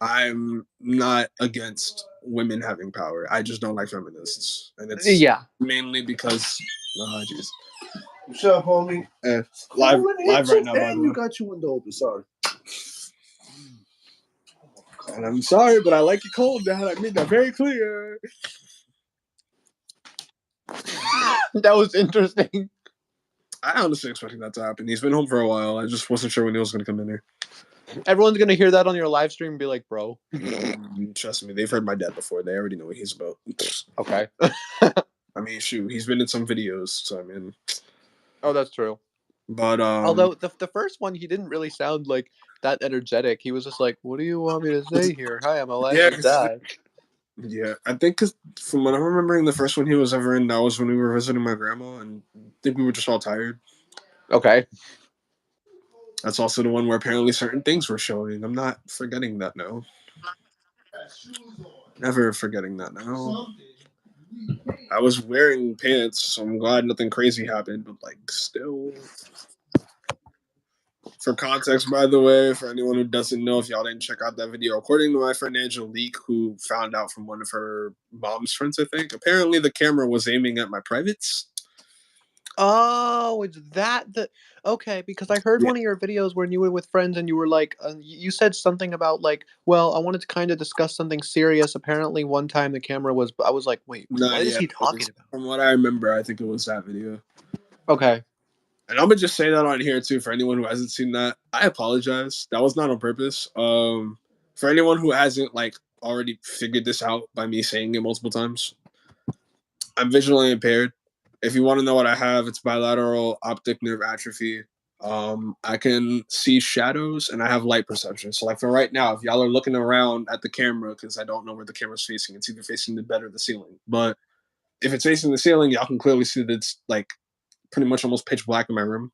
I'm not against women having power. I just don't like feminists, and it's yeah. mainly because, oh jeez, What's up, homie? live right now. By the And way, you got your window open. Sorry. and I'm sorry, but I like it cold. Dad, I made that very clear. That was interesting. I honestly expected that to happen. He's been home for a while. I just wasn't sure when he was going to come in here. Everyone's gonna hear that on your live stream and be like, bro. Trust me, they've heard my dad before. They already know what he's about. Okay. I mean, shoot, he's been in some videos, so I mean, Oh, that's true. But Although the first one, he didn't really sound like that energetic. He was just like, "What do you want me to say here? Hi, I'm Elijah's dad." yeah, I think because from what I'm remembering, the first one he was ever in, that was when we were visiting my grandma, and I think we were just all tired. Okay. That's also the one where apparently certain things were showing. I'm not forgetting that now. Never forgetting that now. I was wearing pants, so I'm glad nothing crazy happened, but like still. For context, by the way, for anyone who doesn't know, if y'all didn't check out that video, according to my friend Angelique, who found out from one of her mom's friends, I think, apparently the camera was aiming at my privates. Oh, it's that the okay, because I heard Yeah. one of your videos when you were with friends and you were like, you said something about like, well, I wanted to kind of discuss something serious. Apparently, one time the camera was. I was like, wait, No, what is yeah, he talking about? from what I remember, I think it was that video. Okay. And I'm gonna just say that on here too for anyone who hasn't seen that. I apologize. That was not on purpose. For anyone who hasn't like already figured this out by me saying it multiple times, I'm visually impaired. If you want to know what I have, it's bilateral optic nerve atrophy. I can see shadows and I have light perception. So, like for right now, if y'all are looking around at the camera, because I don't know where the camera's facing, it's either facing the bed or the ceiling. But if it's facing the ceiling, y'all can clearly see that it's like pretty much almost pitch black in my room.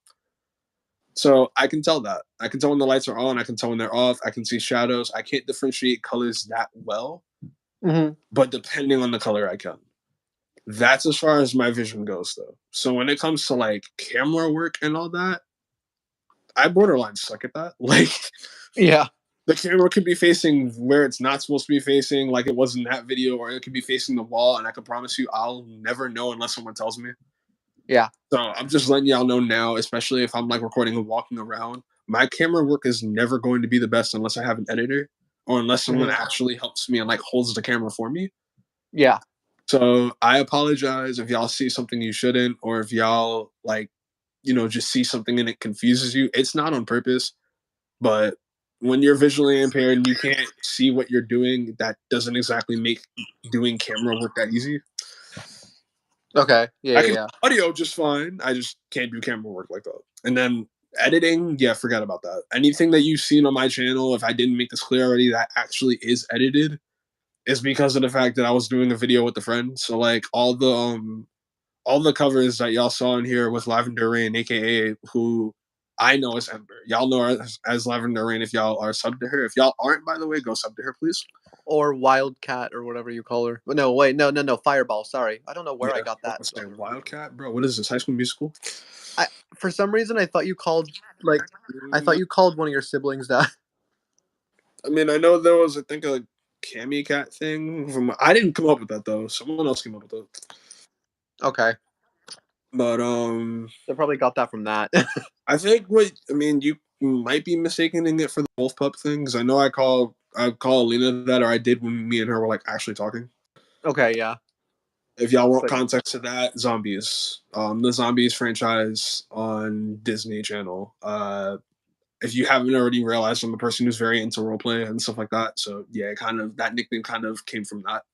So I can tell that. I can tell when the lights are on. I can tell when they're off. I can see shadows. I can't differentiate colors that well, but depending on the color, I can. That's as far as my vision goes, though. So when it comes to like camera work and all that, I borderline suck at that. Like, Yeah. the camera could be facing where it's not supposed to be facing, like it was in that video, or it could be facing the wall, and I can promise you I'll never know unless someone tells me. Yeah. So I'm just letting y'all know now, especially if I'm like recording and walking around, my camera work is never going to be the best unless I have an editor or unless someone actually helps me and like holds the camera for me. Yeah. So I apologize if y'all see something you shouldn't, or if y'all like, just see something and it confuses you. It's not on purpose, but when you're visually impaired and you can't see what you're doing, that doesn't exactly make doing camera work that easy. Okay. Yeah. I can Yeah. audio just fine. I just can't do camera work like that. And then editing, yeah, forget about that. Anything that you've seen on my channel, if I didn't make this clear already, that actually is edited, is because of the fact that I was doing a video with a friend. So like all the covers that y'all saw in here with Lavender Rain, aka who I know as Ember. Y'all know her as Lavender Rain if y'all are sub to her. If y'all aren't, by the way, go sub to her, please. Or Wildcat or whatever you call her. No, wait, no, Fireball. Sorry, I don't know where I got I that was saying from. Wildcat, bro. What is this? High School Musical? For some reason, I thought you called one of your siblings that. I mean, I know there was, I think, a Cammy Cat thing. I didn't come up with that though. Someone else came up with it. Okay. But They probably got that from that. I think you might be mistaking it for the Wolf Pup thing, because I know I call Alina that, or I did when me and her were like actually talking. Okay, yeah. If y'all want context to that, Zombies, the Zombies franchise on Disney Channel. If you haven't already realized, I'm a person who's very into roleplay and stuff like that. So yeah, that nickname kind of came from that.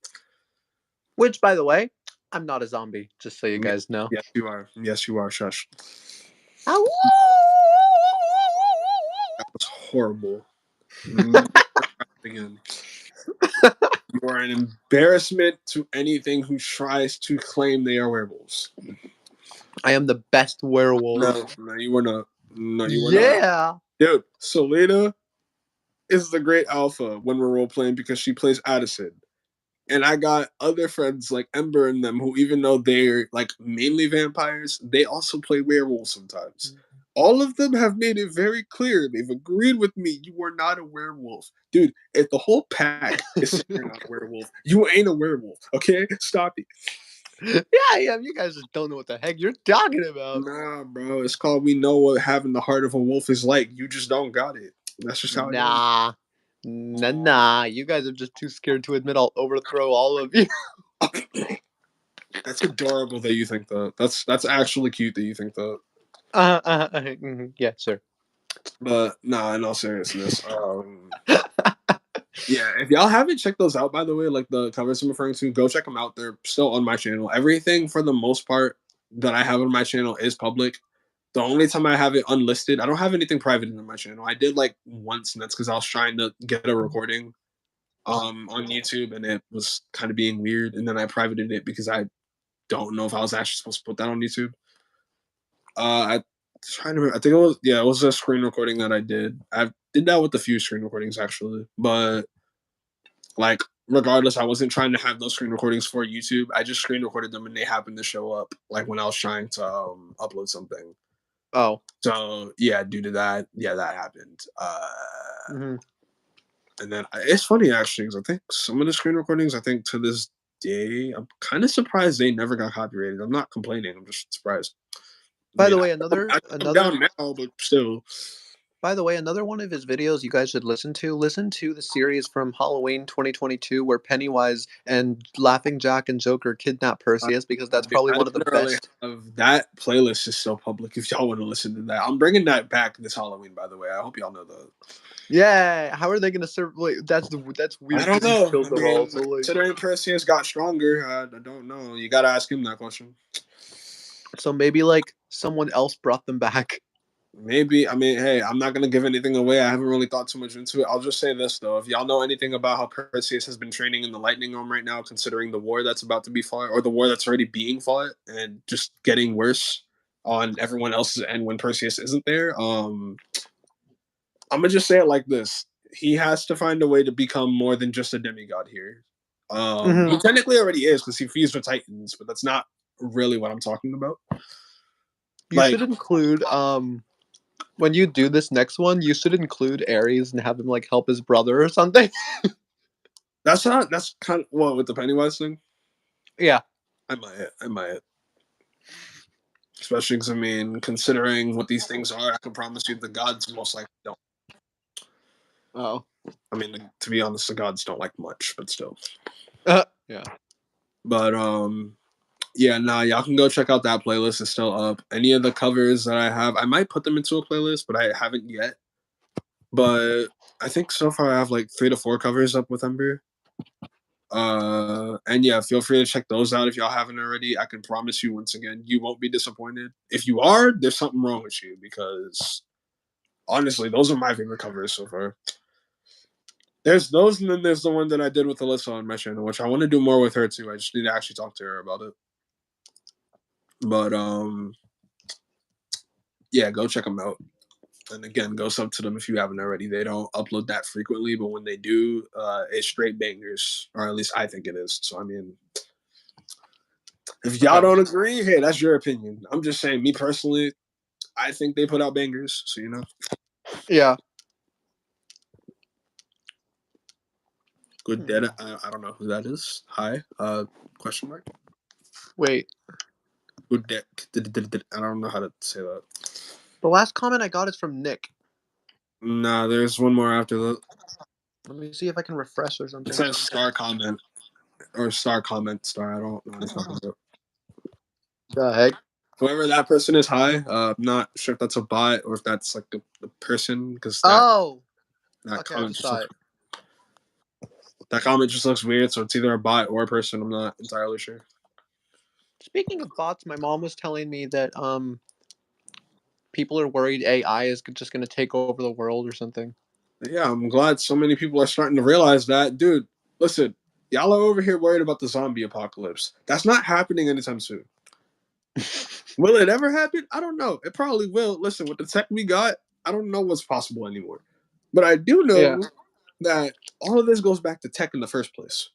Which, by the way, I'm not a zombie. Just so you guys know. Yes, you are. Yes, you are. Shush. That was horrible. Again. You are an embarrassment to anything who tries to claim they are werewolves. I am the best werewolf. No, you were not. No, you were not. Dude, Selena is the great alpha when we're role playing because she plays Addison. And I got other friends like Ember and them who, even though they're like mainly vampires, they also play werewolves sometimes. All of them have made it very clear. They've agreed with me. You are not a werewolf. Dude, if the whole pack is saying you're not a werewolf, you ain't a werewolf. Okay? Stop it. Yeah, I am. You guys just don't know what the heck you're talking about. Nah, bro. It's called we know what having the heart of a wolf is like. You just don't got it. That's just how it is. Nah. You guys are just too scared to admit I'll overthrow all of you. That's adorable that you think that. That's actually cute that you think that. Yeah, sure. But nah, in all seriousness, yeah, if y'all haven't checked those out, by the way, like the covers I'm referring to, go check them out. They're still on my channel. Everything for the most part that I have on my channel is public. The only time I have it unlisted, I don't have anything private in my channel. I did like once, and that's because I was trying to get a recording on YouTube, and it was kind of being weird. And then I privated it because I don't know if I was actually supposed to put that on YouTube. I trying to remember. I think it was a screen recording that I did. I did that with a few screen recordings actually, but like regardless, I wasn't trying to have those screen recordings for YouTube. I just screen recorded them, and they happened to show up like when I was trying to upload something. Oh. So yeah, due to that, that happened. Mm-hmm. And then it's funny actually, because I think some of the screen recordings, I think to this day, I'm kind of surprised they never got copyrighted. I'm not complaining. I'm just surprised. By the way, another down now, but still. By the way, another one of his videos you guys should listen to. Listen to the series from Halloween 2022 where Pennywise and Laughing Jack and Joker kidnap Perseus, because that's probably one of the best. That playlist is so public. If y'all want to listen to that, I'm bringing that back this Halloween. By the way, I hope y'all know that. Yeah, how are they gonna serve? Wait, that's weird. I don't know. Considering Perseus got stronger, I don't know. You gotta ask him that question. So maybe like someone else brought them back. Maybe. I mean, hey, I'm not gonna give anything away. I haven't really thought too much into it. I'll just say this though: if y'all know anything about how Perseus has been training in the Lightning Realm right now, considering the war that's about to be fought, or the war that's already being fought, and just getting worse on everyone else's end when Perseus isn't there, I'm gonna just say it like this: he has to find a way to become more than just a demigod here. He technically already is because he feeds the Titans, but that's not really what I'm talking about. You should include when you do this next one, you should include Ares and have him like help his brother or something. That's kind of what with the Pennywise thing. Yeah, I might. Especially because I mean, considering what these things are, I can promise you the gods most likely don't. Oh, I mean, to be honest, the gods don't like much, but still. Yeah. But yeah, y'all can go check out that playlist. It's still up. Any of the covers that I have, I might put them into a playlist, but I haven't yet. But I think so far I have like 3 to 4 covers up with Ember. And yeah, feel free to check those out if y'all haven't already. I can promise you once again, you won't be disappointed. If you are, there's something wrong with you, because honestly, those are my favorite covers so far. There's those, and then there's the one that I did with Alyssa on my channel, which I want to do more with her too. I just need to actually talk to her about it. But yeah, go check them out. And again, go sub to them if you haven't already. They don't upload that frequently, but when they do, it's straight bangers, or at least I think it is. So I mean, if y'all don't agree, hey, that's your opinion. I'm just saying, me personally, I think they put out bangers. So you know. Yeah. Good data. I don't know who that is. Hi. Question mark. Wait. Good deck. I don't know how to say that. The last comment I got is from Nick. Nah, there's one more after that. Let me see if I can refresh or something. It says star comment or star comment star. I don't know what it's talking about. The heck? Whoever that person is, hi. I'm not sure if that's a bot or if that's like the person, because that comment that comment just looks weird. So it's either a bot or a person. I'm not entirely sure. Speaking of bots, my mom was telling me that people are worried AI is just going to take over the world or something. Yeah, I'm glad so many people are starting to realize that. Dude, listen, y'all are over here worried about the zombie apocalypse. That's not happening anytime soon. Will it ever happen? I don't know. It probably will. Listen, with the tech we got, I don't know what's possible anymore. But I do know that all of this goes back to tech in the first place.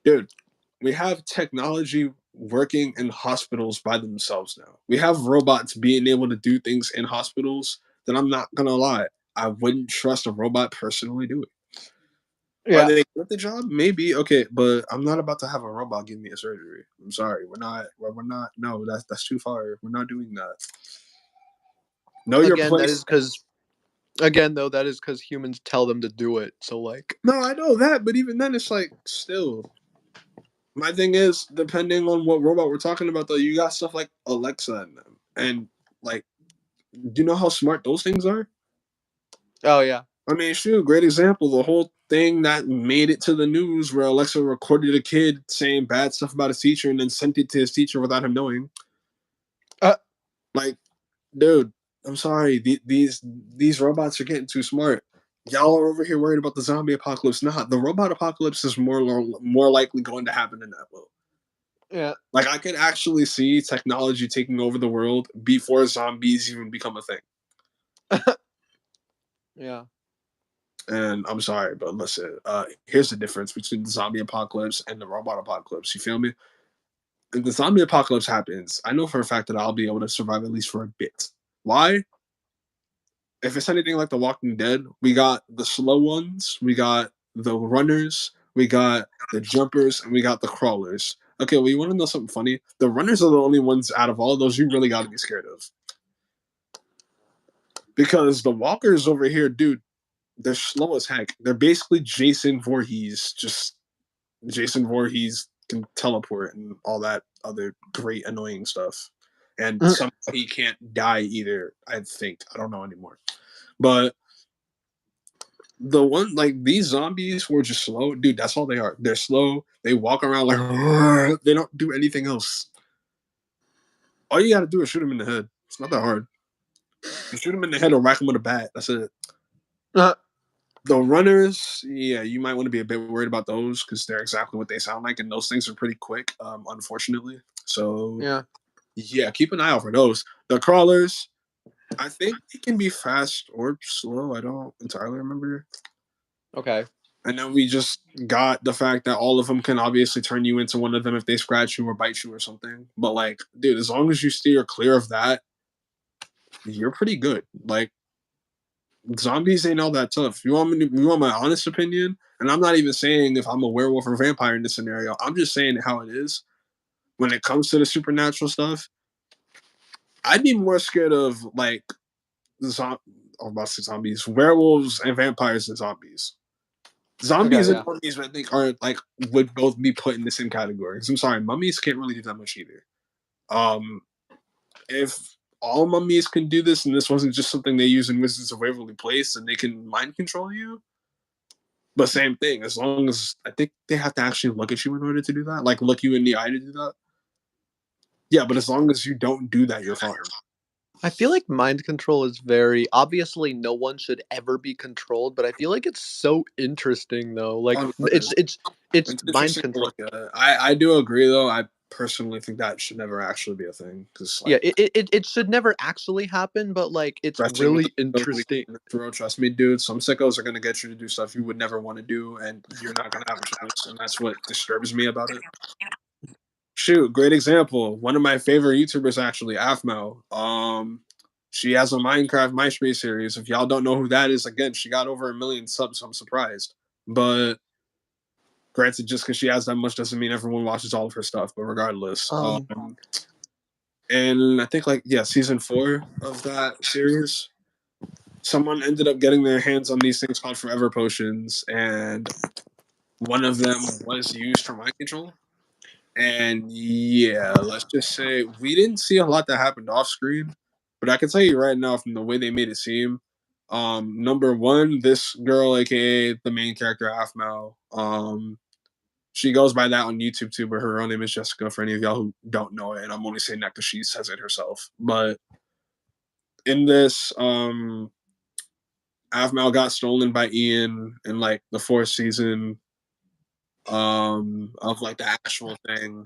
Dude, we have technology working in hospitals by themselves now. We have robots being able to do things in hospitals that, I'm not going to lie, I wouldn't trust a robot personally doing. Are they good at the job? Maybe. Okay, but I'm not about to have a robot give me a surgery. I'm sorry. We're not. No, that's too far. We're not doing that. Know your place. That is because, again, though, that is because humans tell them to do it. So, like. No, I know that, but even then, it's like, still. My thing is, depending on what robot we're talking about, though, you got stuff like Alexa in them. And, like, do you know how smart those things are? Oh, yeah. I mean, shoot, great example. The whole thing that made it to the news where Alexa recorded a kid saying bad stuff about his teacher and then sent it to his teacher without him knowing. Like, dude, I'm sorry. These robots are getting too smart. Y'all are over here worried about the zombie apocalypse. Nah, the robot apocalypse is more likely going to happen than that will. Yeah. Like I could actually see technology taking over the world before zombies even become a thing. Yeah. And I'm sorry, but listen, here's the difference between the zombie apocalypse and the robot apocalypse. You feel me? If the zombie apocalypse happens, I know for a fact that I'll be able to survive at least for a bit. Why? If it's anything like The Walking Dead, we got the slow ones, we got the runners, we got the jumpers, and we got the crawlers. Okay, well, you want to know something funny? The runners are the only ones out of all of those you really got to be scared of. Because the walkers over here, dude, they're slow as heck. They're basically Jason Voorhees. Just Jason Voorhees can teleport and all that other great annoying stuff. And somehow he can't die either, I think. I don't know anymore. But the one like these zombies were just slow, dude. That's all they are. They're slow. They walk around like they don't do anything else. All you gotta do is shoot them in the head. It's not that hard. You shoot them in the head or whack them with a bat. That's it. The runners, yeah, you might want to be a bit worried about those because they're exactly what they sound like, and those things are pretty quick, unfortunately. So yeah, keep an eye out for those. The crawlers, I think they can be fast or slow. I don't entirely remember. Okay. And then we just got the fact that all of them can obviously turn you into one of them if they scratch you or bite you or something. But like, dude, as long as you steer clear of that, you're pretty good. Like, zombies ain't all that tough. You want my honest opinion? And I'm not even saying if I'm a werewolf or vampire in this scenario. I'm just saying how it is. When it comes to the supernatural stuff, I'd be more scared of like zombies, werewolves and vampires than zombies. Zombies and mummies, I think, are like would both be put in the same category. I'm sorry, mummies can't really do that much either. If all mummies can do this, and this wasn't just something they use in Wizards of Waverly Place, and they can mind control you. But same thing, as long as I think they have to actually look at you in order to do that, like look you in the eye to do that. Yeah, but as long as you don't do that, you're fine. I feel like mind control is very obviously no one should ever be controlled, but I feel like it's so interesting though. Like it's mind control. I do agree though. I personally think that should never actually be a thing because yeah, it should never actually happen, but like it's really interesting. Trust me, dude. Some sickos are gonna get you to do stuff you would never want to do, and you're not gonna have a choice, and that's what disturbs me about it. Shoot, great example. One of my favorite YouTubers actually, Afmo. She has a Minecraft MySpace series. If y'all don't know who that is, again, she got over 1 million subs, so I'm surprised. But granted, just because she has that much doesn't mean everyone watches all of her stuff. But regardless, and I think season 4 of that series, someone ended up getting their hands on these things called Forever Potions, and one of them was used for mind control. And yeah, let's just say we didn't see a lot that happened off screen, but I can tell you right now from the way they made it seem, number one, this girl, aka the main character, Afmal, she goes by that on YouTube too, but her real name is Jessica. For any of y'all who don't know it, and I'm only saying that because she says it herself. But in this, Afmal got stolen by Ian in like the 4th season of like the actual thing.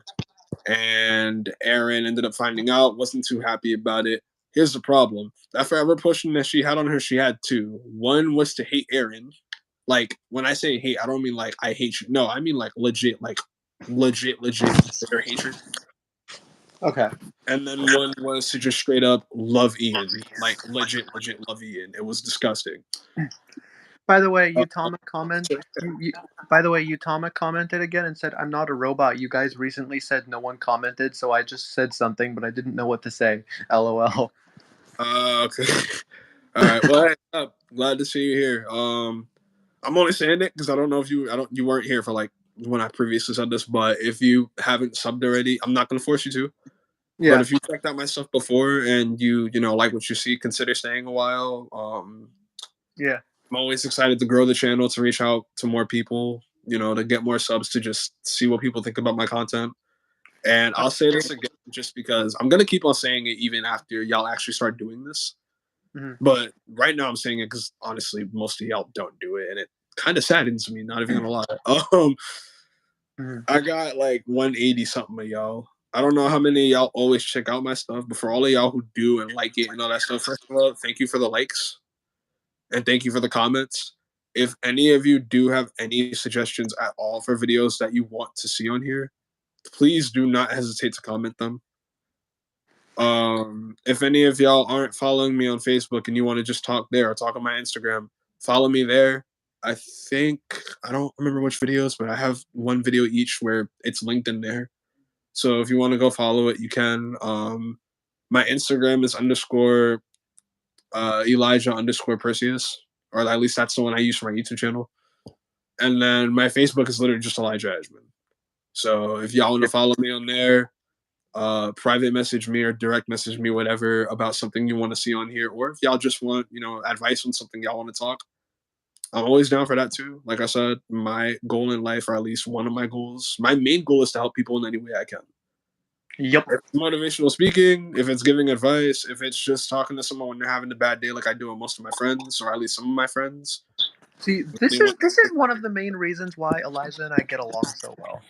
And Aaron ended up finding out, wasn't too happy about it. Here's the problem. That Forever Potion that she had on her, she had 2. One was to hate Aaron. Like, when I say hate, I don't mean like I hate you. No, I mean like legit their hatred. Okay. And then one was to just straight up love Ian. Like, legit love Ian. It was disgusting. By the way, Utama commented again and said, "I'm not a robot. You guys recently said no one commented, so I just said something, but I didn't know what to say. LOL." Okay. All right. Well, hey, glad to see you here. I'm only saying it because I don't know if you weren't here for like when I previously said this, but if you haven't subbed already, I'm not gonna force you to. Yeah. But if you checked out my stuff before and you like what you see, consider staying a while. Yeah. I'm always excited to grow the channel, to reach out to more people, to get more subs, to just see what people think about my content. And I'll say this again just because I'm gonna keep on saying it even after y'all actually start doing this. Mhm. But right now I'm saying it because honestly, most of y'all don't do it, and it kind of saddens me. Not even gonna lie. Mhm. I got like 180 something of y'all. I don't know how many of y'all always check out my stuff, but for all of y'all who do and like it and all that stuff, first of all, thank you for the likes and thank you for the comments. If any of you do have any suggestions at all for videos that you want to see on here, please do not hesitate to comment them. If any of y'all aren't following me on Facebook and you want to just talk there or talk on my Instagram, follow me there. I think I don't remember which videos, but I have one video each where it's linked in there. So if you want to go follow it, you can. My Instagram is underscore Elijah underscore Perseus, or at least that's the one I use for my YouTube channel. And then my Facebook is literally just Elijah Edgman. So if y'all want to follow me on there, private message me or direct message me, whatever, about something you want to see on here, or if y'all just want, advice on something y'all want to talk, I'm always down for that too. Like I said, my goal in life, or at least one of my goals, my main goal is to help people in any way I can. Yep. If it's motivational speaking, if it's giving advice, if it's just talking to someone when they're having a bad day, like I do with most of my friends, or at least some of my friends. See, this is one of the main reasons why Eliza and I get along so well.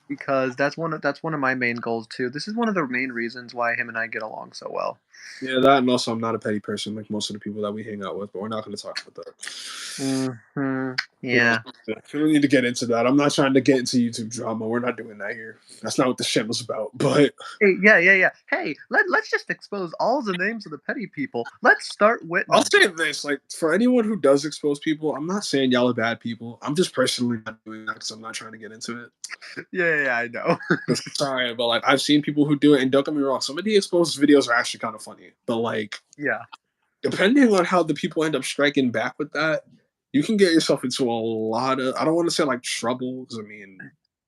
Because that's one of my main goals too. This is one of the main reasons why him and I get along so well. Yeah, that, and also I'm not a petty person like most of the people that we hang out with, but we're not going to talk about that. Mm-hmm. Yeah. We don't need to get into that. I'm not trying to get into YouTube drama. We're not doing that here. That's not what this channel's about. But Hey, yeah. Hey, let's just expose all the names of the petty people. Let's start with. I'll say this, like, for anyone who does expose people, I'm not saying y'all are bad people. I'm just personally not doing that because I'm not trying to get into it. Yeah, I know. Sorry, but like I've seen people who do it, and don't get me wrong, some of the exposed videos are actually kind of funny. But like, Yeah. depending on how the people end up striking back with that, you can get yourself into a lot of, I don't want to say like trouble, because I mean,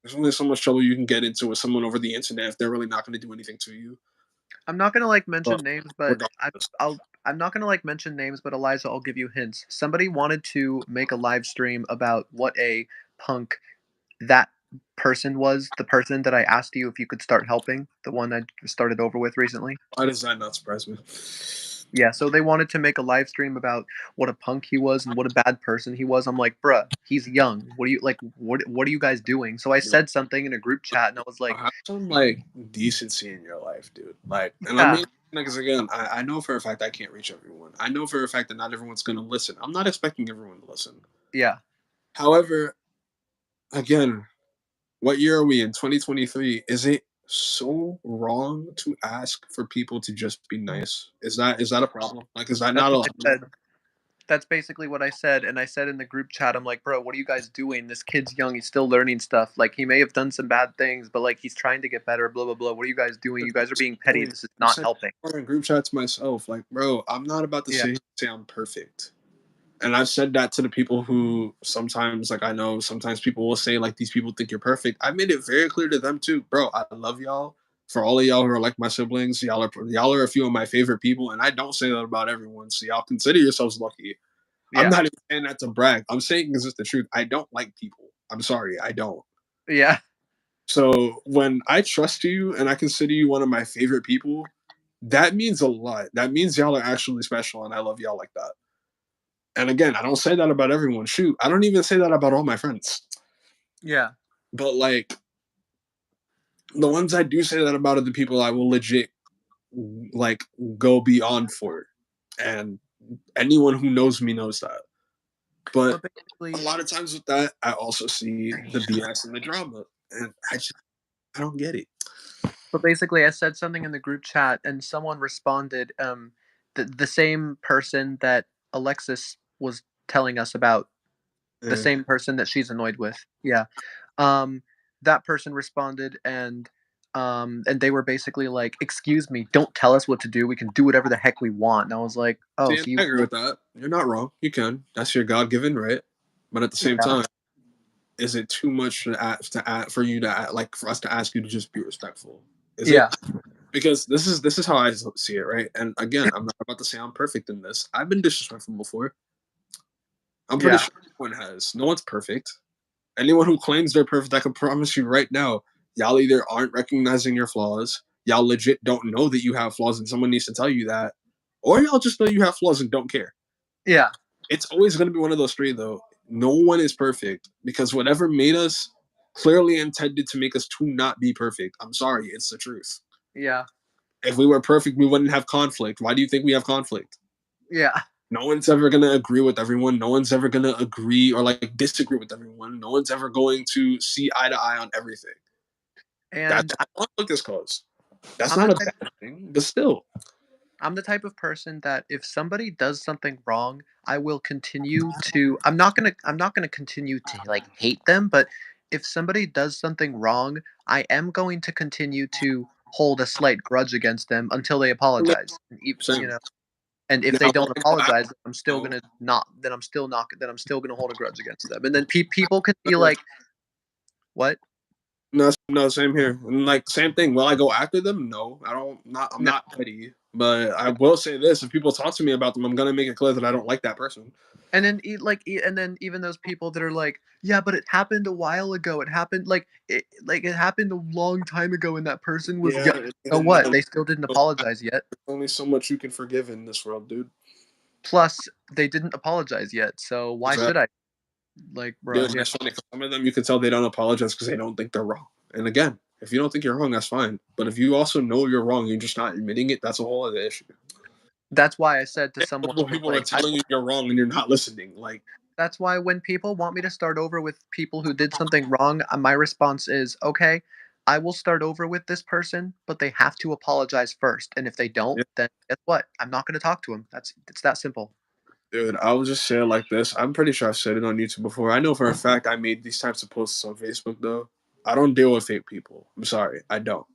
there's only so much trouble you can get into with someone over the internet if they're really not going to do anything to you. I'm not gonna mention But names, but regardless, I'm not gonna mention names, but Eliza, I'll give you hints. Somebody wanted to make a live stream about what a punk that person was, the person that I asked you if you could start helping, the one I started over with recently. why does that not surprise me? Yeah, so they wanted to make a live stream about what a punk he was and what a bad person he was. I'm like, bruh, he's young. What are you like? What are you guys doing? So I said something in a group chat, and I was like, Have some like decency in your life, dude. Like, and I yeah, mean, because again, I know for a fact I can't reach everyone. I know for a fact that not everyone's going to listen. I'm not expecting everyone to listen. yeah. However, again, what year are we in? 2023. Is it so wrong to ask for people to just be nice? Is that a problem? Like, is that That's not what I allowed? said. That's basically what I said, and I said in the group chat, I'm like, bro, what are you guys doing? This kid's young. He's still learning stuff. Like, he may have done some bad things, but like, he's trying to get better. Blah blah blah. What are you guys doing? You guys are being petty. This is I not said helping. in group chats myself, like, bro, I'm not about to Yeah. say I'm perfect. And I've said that to the people who sometimes, like, I know sometimes people will say, like, these people think you're perfect. I've made it very clear to them, too. Bro, I love y'all. For all of y'all who are like my siblings, y'all are a few of my favorite people. And I don't say that about everyone. So y'all consider yourselves lucky. I'm Yeah. not even saying that to brag. I'm saying it's just the truth. I don't like people. I'm sorry. I don't. Yeah. So when I trust you and I consider you one of my favorite people, that means a lot. That means y'all are actually special. And I love y'all like that. And again, I don't say that about everyone. Shoot, I don't even say that about all my friends. Yeah. But like the ones I do say that about are the people I will legit like go beyond for. And anyone who knows me knows that. But But basically, a lot of times with that, I also see the BS and the drama. And I don't get it. I said something in the group chat, and someone responded. The same person that Alexis was telling us about, the Yeah. same person that she's annoyed with. Yeah. Um, that person responded, and they were basically like, "Excuse me, don't tell us what to do. We can do whatever the heck we want." And I was like, "Oh, See, so I you?" agree with that. You're not wrong. You can. That's your God given right. But at the same Yeah. time, is it too much for you to like for us to ask you to just be respectful? Is Yeah. it? Because this is how I see it, right? And again, I'm not about to say I'm perfect in this. I've been disrespectful before. I'm pretty Yeah. sure everyone has. No one's perfect. Anyone who claims they're perfect, I can promise you right now, y'all either aren't recognizing your flaws, y'all legit don't know that you have flaws and someone needs to tell you that, or y'all just know you have flaws and don't care. Yeah. It's always going to be one of those three, though. No one is perfect because whatever made us clearly intended to make us to not be perfect. I'm sorry, it's the truth. Yeah. If we were perfect, we wouldn't have conflict. Why do you think we have conflict? Yeah. No one's ever going to agree with everyone. No one's ever going to agree or like disagree with everyone. No one's ever going to see eye to eye on everything. And That's how this goes. That's I'm not the a type, bad thing, but still. I'm the type of person that if somebody does something wrong, I will continue to I'm not gonna continue to like hate them, but if somebody does something wrong, I am going to continue to hold a slight grudge against them until they apologize. And Same. and if Now, they don't when I go apologize, out, I'm still no, gonna not. Then I'm still not. Then I'm still gonna hold a grudge against them. And then people can be like, "What? no, same here. And like same thing. Will I go after them? No, I don't. Not I'm No." not petty. But I will say this: if people talk to me about them, I'm gonna make it clear that I don't like that person. And then and then even those people that are like, "Yeah, but it happened a while ago. It happened it happened a long time ago, and that person was young." Yeah, So and what? They still didn't apologize yet. there's only so much you can forgive in this world, dude. Plus, they didn't apologize yet. So why should Exactly. I? Like, Dude, bro, and yeah. it's funny 'cause some of them you can tell they don't apologize because they don't think they're wrong. And again, if you don't think you're wrong, that's fine. But if you also know you're wrong, you're just not admitting it. That's a whole other issue. That's why I said to someone Multiple people are like, telling you you're wrong and you're not listening. Like, that's why when people want me to start over with people who did something wrong, my response is, okay, I will start over with this person, but they have to apologize first. And if they don't, yeah, then guess what? I'm not going to talk to them. It's that simple. dude, I will just say it like this. I'm pretty sure I've said it on YouTube before. I know for a fact I made these types of posts on Facebook though. I don't deal with fake people. I'm sorry, I don't.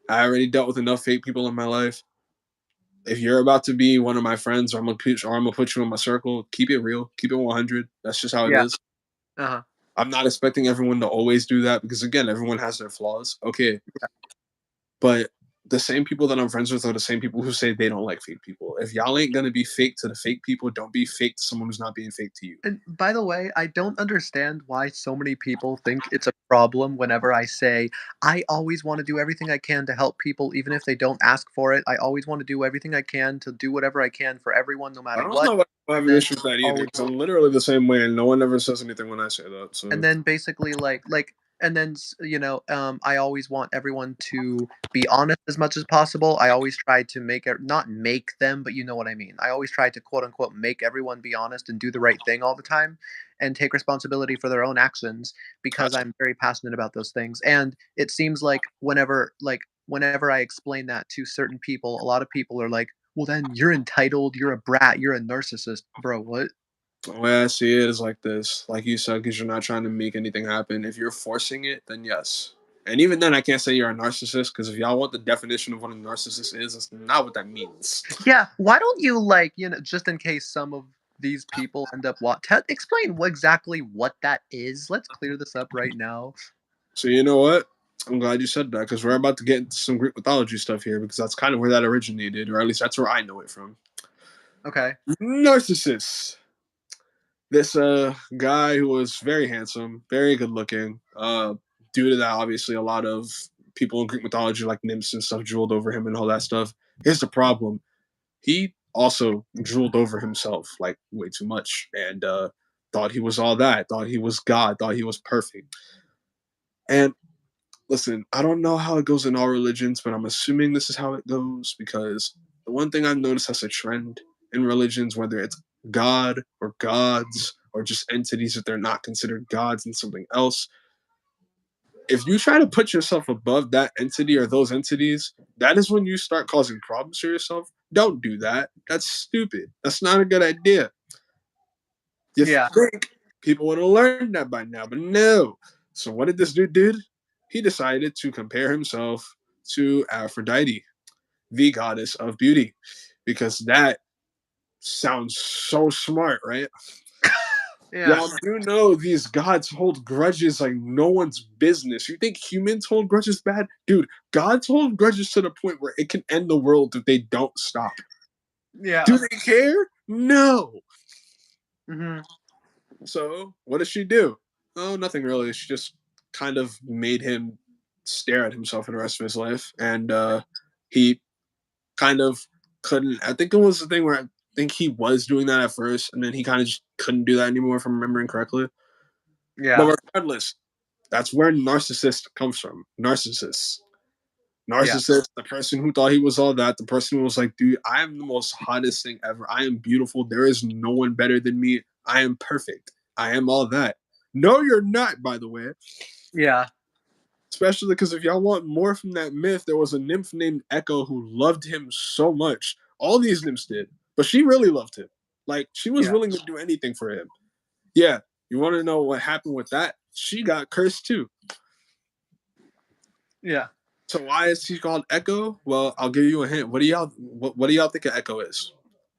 I already dealt with enough fake people in my life. If you're about to be one of my friends, or I'm gonna put you in my circle, keep it real, keep it 100. That's just how it Yeah. is. Uh-huh. I'm not expecting everyone to always do that because again, everyone has their flaws. Okay, but the same people that I'm friends with are the same people who say they don't like fake people. If y'all ain't gonna be fake to the fake people, don't be fake to someone who's not being fake to you. And by the way, I don't understand why so many people think it's a problem whenever I say, I always want to do everything I can to help people, even if they don't ask for it. I always want to do everything I can to do whatever I can for everyone, no I matter don't what. know why I have And an then issue with that either always because I'm literally the same way, and no one ever says anything when I say that. and So then basically and then I always want everyone to be honest as much as possible. I always try to not make them, but you know what I mean. I always try to quote unquote make everyone be honest and do the right thing all the time and take responsibility for their own actions because gotcha. I'm very passionate about those things. And it seems like whenever I explain that to certain people, a lot of people are like, well, then you're entitled, you're a brat, you're a narcissist. Bro, what? The way I see it is like this, like you said, because you're not trying to make anything happen. If you're forcing it, then yes. And even then, I can't say you're a narcissist because if y'all want the definition of what a narcissist is, that's not what that means. Yeah, why don't you just in case some of these people end up explain exactly what that is. Let's clear this up right now. So you know what? I'm glad you said that because we're about to get into some Greek mythology stuff here because that's kind of where that originated, or at least that's where I know it from. Okay. Narcissus. This guy who was very handsome, very good looking. Due to that, obviously, a lot of people in Greek mythology, like nymphs and stuff, drooled over him and all that stuff. Here's the problem: he also drooled over himself, like way too much, and thought he was all that, thought he was God, thought he was perfect. And listen, I don't know how it goes in all religions, but I'm assuming this is how it goes because the one thing I've noticed as a trend in religions, whether it's God or gods or just entities that they're not considered gods and something else, if you try to put yourself above that entity or those entities, that is when you start causing problems for yourself. Don't do that. That's stupid. That's not a good idea. You Yeah. think people would have learned that by now, but no. So what did this dude do? He decided to compare himself to Aphrodite, the goddess of beauty, because that sounds so smart, right? Yeah. Y'all do know these gods hold grudges like no one's business. You think humans hold grudges bad? Dude, gods hold grudges to the point where it can end the world if they don't stop. Yeah. Do they care? No. Hmm. So, what does she do? Oh, nothing really. She just kind of made him stare at himself for the rest of his life, and he kind of couldn't. I think it was the thing where I think he was doing that at first, and then he kind of just couldn't do that anymore, if I'm remembering correctly. Yeah. But regardless, that's where narcissist comes from. Narcissist, the person who thought he was all that, the person who was like, dude, I am the most hottest thing ever. I am beautiful. There is no one better than me. I am perfect. I am all that. No, you're not, by the way. Yeah. Especially because if y'all want more from that myth, there was a nymph named Echo who loved him so much. All these nymphs did, but she really loved him. Like, she was willing to do anything for him. Yeah, you want to know what happened with that? She got cursed too. Yeah. So why is he called Echo? Well, I'll give you a hint. What do y'all think an echo is?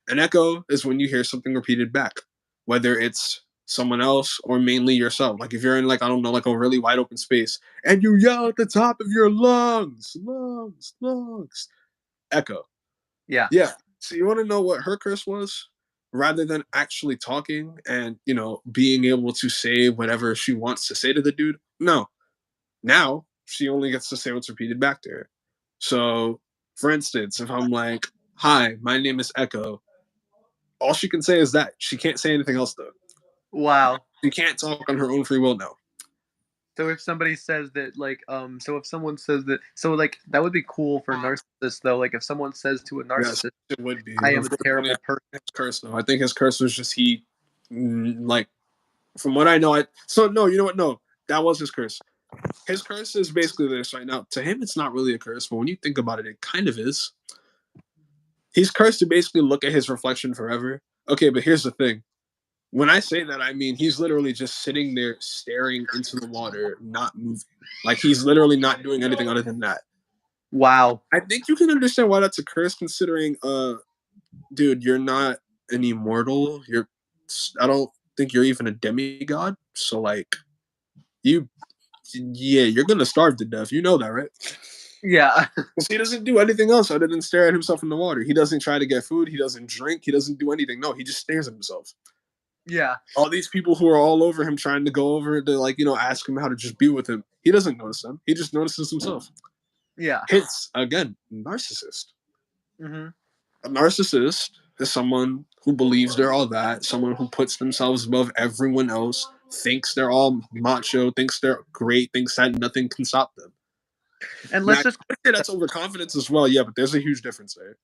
An echo is when you hear something repeated back, whether it's someone else or mainly yourself. Like if you're in like, I don't know, like a really wide open space and you yell at the top of your lungs, echo. Yeah. Yeah. So you want to know what her curse was? Rather than actually talking and, being able to say whatever she wants to say to the dude, no. Now she only gets to say what's repeated back to her. So, for instance, if I'm like, "Hi, my name is Echo," all she can say is that. She can't say anything else though. Wow. She can't talk on her own free will now. So if somebody says that, like, so if someone says that, so like that would be cool for narcissists though. Like if someone says to a Yes, narcissist, it would be. "I am a terrible person." His curse though. I think his curse was just like, from what I know. No, you know what? No, that was his curse. His curse is basically this right now. To him, it's not really a curse, but when you think about it, it kind of is. He's cursed to basically look at his reflection forever. Okay, but here's the thing. When I say that, I mean he's literally just sitting there staring into the water, not moving. Like he's literally not doing anything other than that. Wow. I think you can understand why that's a curse, considering, dude, you're not an immortal. I don't think you're even a demigod. So like, you're gonna starve to death. You know that, right? Yeah. Because he doesn't do anything else other than stare at himself in the water. He doesn't try to get food. He doesn't drink. He doesn't do anything. No, he just stares at himself. Yeah. All these people who are all over him trying to go over to, like, ask him how to just be with him. He doesn't notice them. He just notices himself. Yeah. Hence, again, narcissist. Mm-hmm. A narcissist is someone who believes they're all that, someone who puts themselves above everyone else, thinks they're all macho, thinks they're great, thinks that nothing can stop them. And let's just say that's overconfidence as well. Yeah, but there's a huge difference there.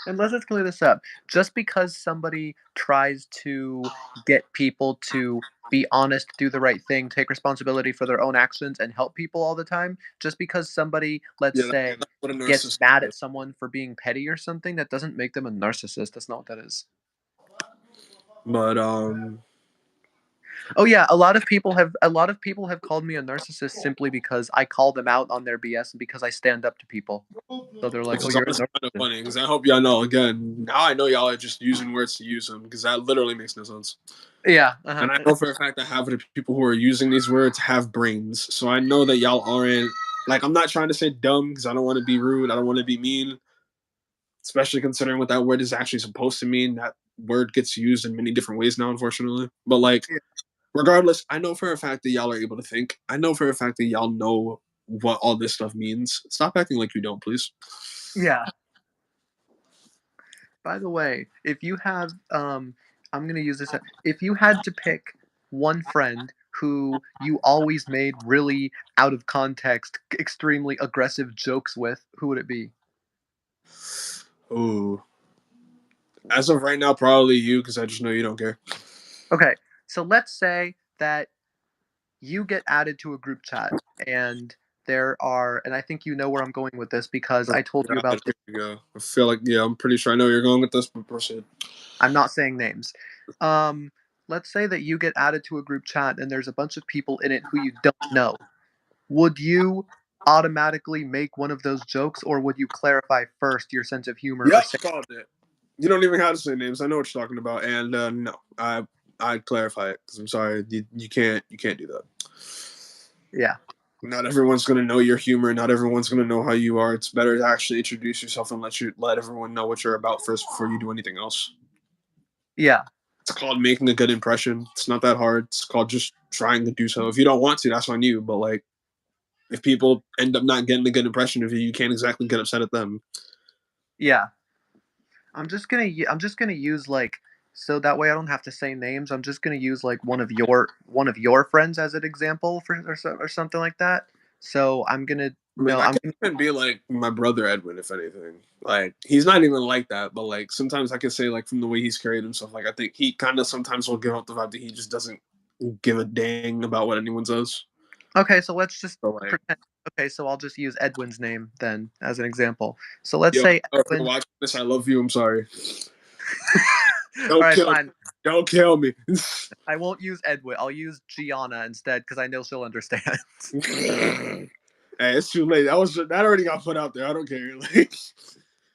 And let's clear this up. Just because somebody tries to get people to be honest, do the right thing, take responsibility for their own actions, and help people all the time, just because somebody, let's say, gets mad at someone for being petty or something, that doesn't make them a narcissist. That's not what that is. But oh yeah, a lot of people have called me a narcissist simply because I call them out on their BS and because I stand up to people. So they're like, "Oh, you're a narcissist." Kind of funny because I hope y'all know. Again, now I know y'all are just using words to use them because that literally makes no sense. Yeah, and I know for a fact that half of the people who are using these words have brains, so I know that y'all aren't, like, I'm not trying to say dumb because I don't want to be rude. I don't want to be mean, especially considering what that word is actually supposed to mean. That word gets used in many different ways now, unfortunately. But like, regardless, I know for a fact that y'all are able to think. I know for a fact that y'all know what all this stuff means. Stop acting like you don't, please. Yeah. By the way, if you have, I'm gonna use this. If you had to pick one friend who you always made really out of context, extremely aggressive jokes with, who would it be? Ooh. As of right now, probably you, because I just know you don't care. Okay, so let's say that you get added to a group chat, and there are, and I think you know where I'm going with this because I told you about this. There you go. I feel like, I'm pretty sure I know where you're going with this, but proceed. I'm not saying names. Let's say that you get added to a group chat and there's a bunch of people in it who you don't know. Would you automatically make one of those jokes, or would you clarify first your sense of humor? Yep, called it. You don't even have to say names. I know what you're talking about, and no, I'd clarify it because I'm sorry, you can't do that. Yeah. Not everyone's gonna know your humor. Not everyone's gonna know how you are. It's better to actually introduce yourself and let everyone know what you're about first before you do anything else. Yeah. It's called making a good impression. It's not that hard. It's called just trying to do so. If you don't want to, that's on you. But like, if people end up not getting a good impression of you, you can't exactly get upset at them. Yeah. I'm just gonna use like, so that way I don't have to say names. I'm just gonna use like one of your friends as an example or something like that. So I'm gonna I mean, no, I I'm can even be like my brother Edwin, if anything. Like, he's not even like that, but like sometimes I can say, like, from the way he's carried himself, like I think he kind of sometimes will give out the vibe that he just doesn't give a dang about what anyone says. okay. So let's just So like, pretend. Okay, so I'll just use Edwin's name then as an example. So let's yo, say if you're Edwin. watching this, I love you. I'm sorry. All Don't right, kill fine. me. Don't kill me. I won't use Edwin. I'll use Gianna instead because I know she'll understand. Hey, it's too late. That already got put out there. I don't care. Like,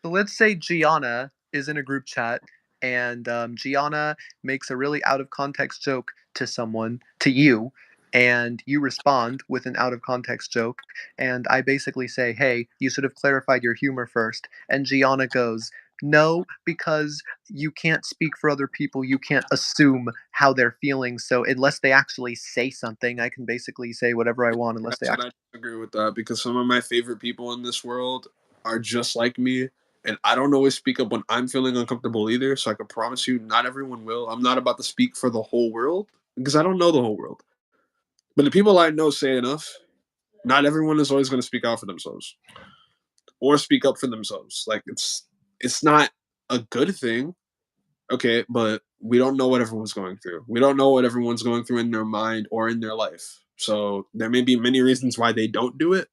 So let's say Gianna is in a group chat and Gianna makes a really out of context joke to you, and you respond with an out of context joke. And I basically say, hey, you should have clarified your humor first. And Gianna goes, no, because you can't speak for other people. You can't assume how they're feeling. So unless they actually say something, I can basically say whatever I want unless they I actually. agree with that because some of my favorite people in this world are just like me. And I don't always speak up when I'm feeling uncomfortable either. So I can promise you, not everyone will. I'm not about to speak for the whole world because I don't know the whole world. But the people I know say enough. Not everyone is always going to speak out for themselves or speak up for themselves. Like, it's not a good thing. Okay, but we don't know what everyone's going through. We don't know what everyone's going through in their mind or in their life. So there may be many reasons why they don't do it,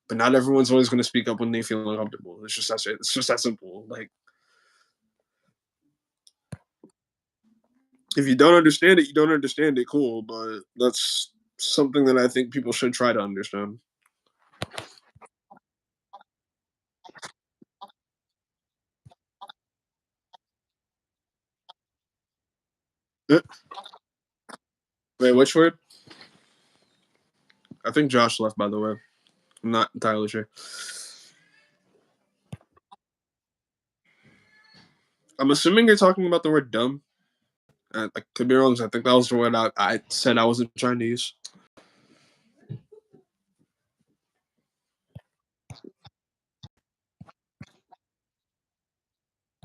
but not everyone's always going to speak up when they feel uncomfortable. It's just that simple. Like, if you don't understand it, you don't understand it. Cool, but that's something that I think people should try to understand. Eh, Wait, which word? I think Josh left. By the way, I'm not entirely sure. I'm assuming you're talking about the word dumb. I could be wrong. 'Cause I think that was the word I said I wasn't trying to use.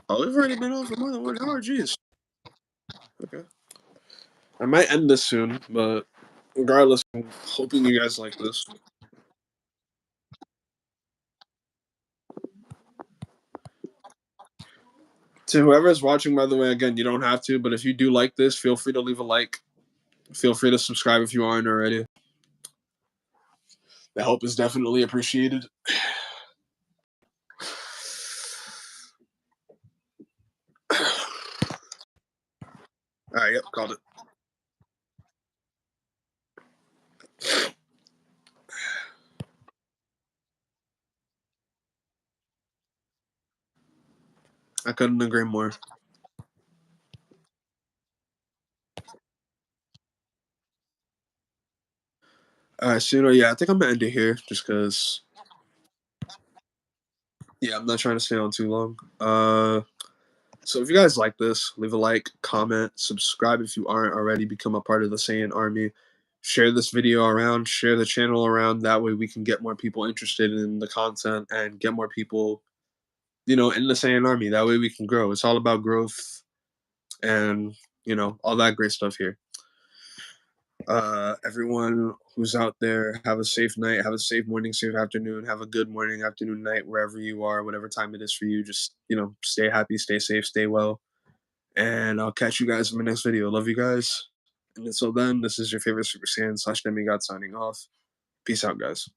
Oh, we've already been on for more than 1 hour. Jeez. Okay. I might end this soon, but regardless, I'm hoping you guys like this. To whoever's watching, by the way, again, you don't have to, but if you do like this, feel free to leave a like. Feel free to subscribe if you aren't already. The help is definitely appreciated. All right, yep, called it. I couldn't agree more. All right, Suno, yeah, I think I'm gonna end it here just because, yeah, I'm not trying to stay on too long. So if you guys like this, leave a like, comment, subscribe if you aren't already, become a part of the Saiyan Army. Share this video around, share the channel around. That way we can get more people interested in the content and get more people, in the Saiyan Army. That way we can grow. It's all about growth and, all that great stuff here. Everyone who's out there, have a safe night, have a safe morning, safe afternoon, have a good morning, afternoon, night, wherever you are, whatever time it is for you. Just, stay happy, stay safe, stay well. And I'll catch you guys in my next video. Love you guys. And until then, this is your favorite Super Saiyan / demigod signing off. Peace out, guys.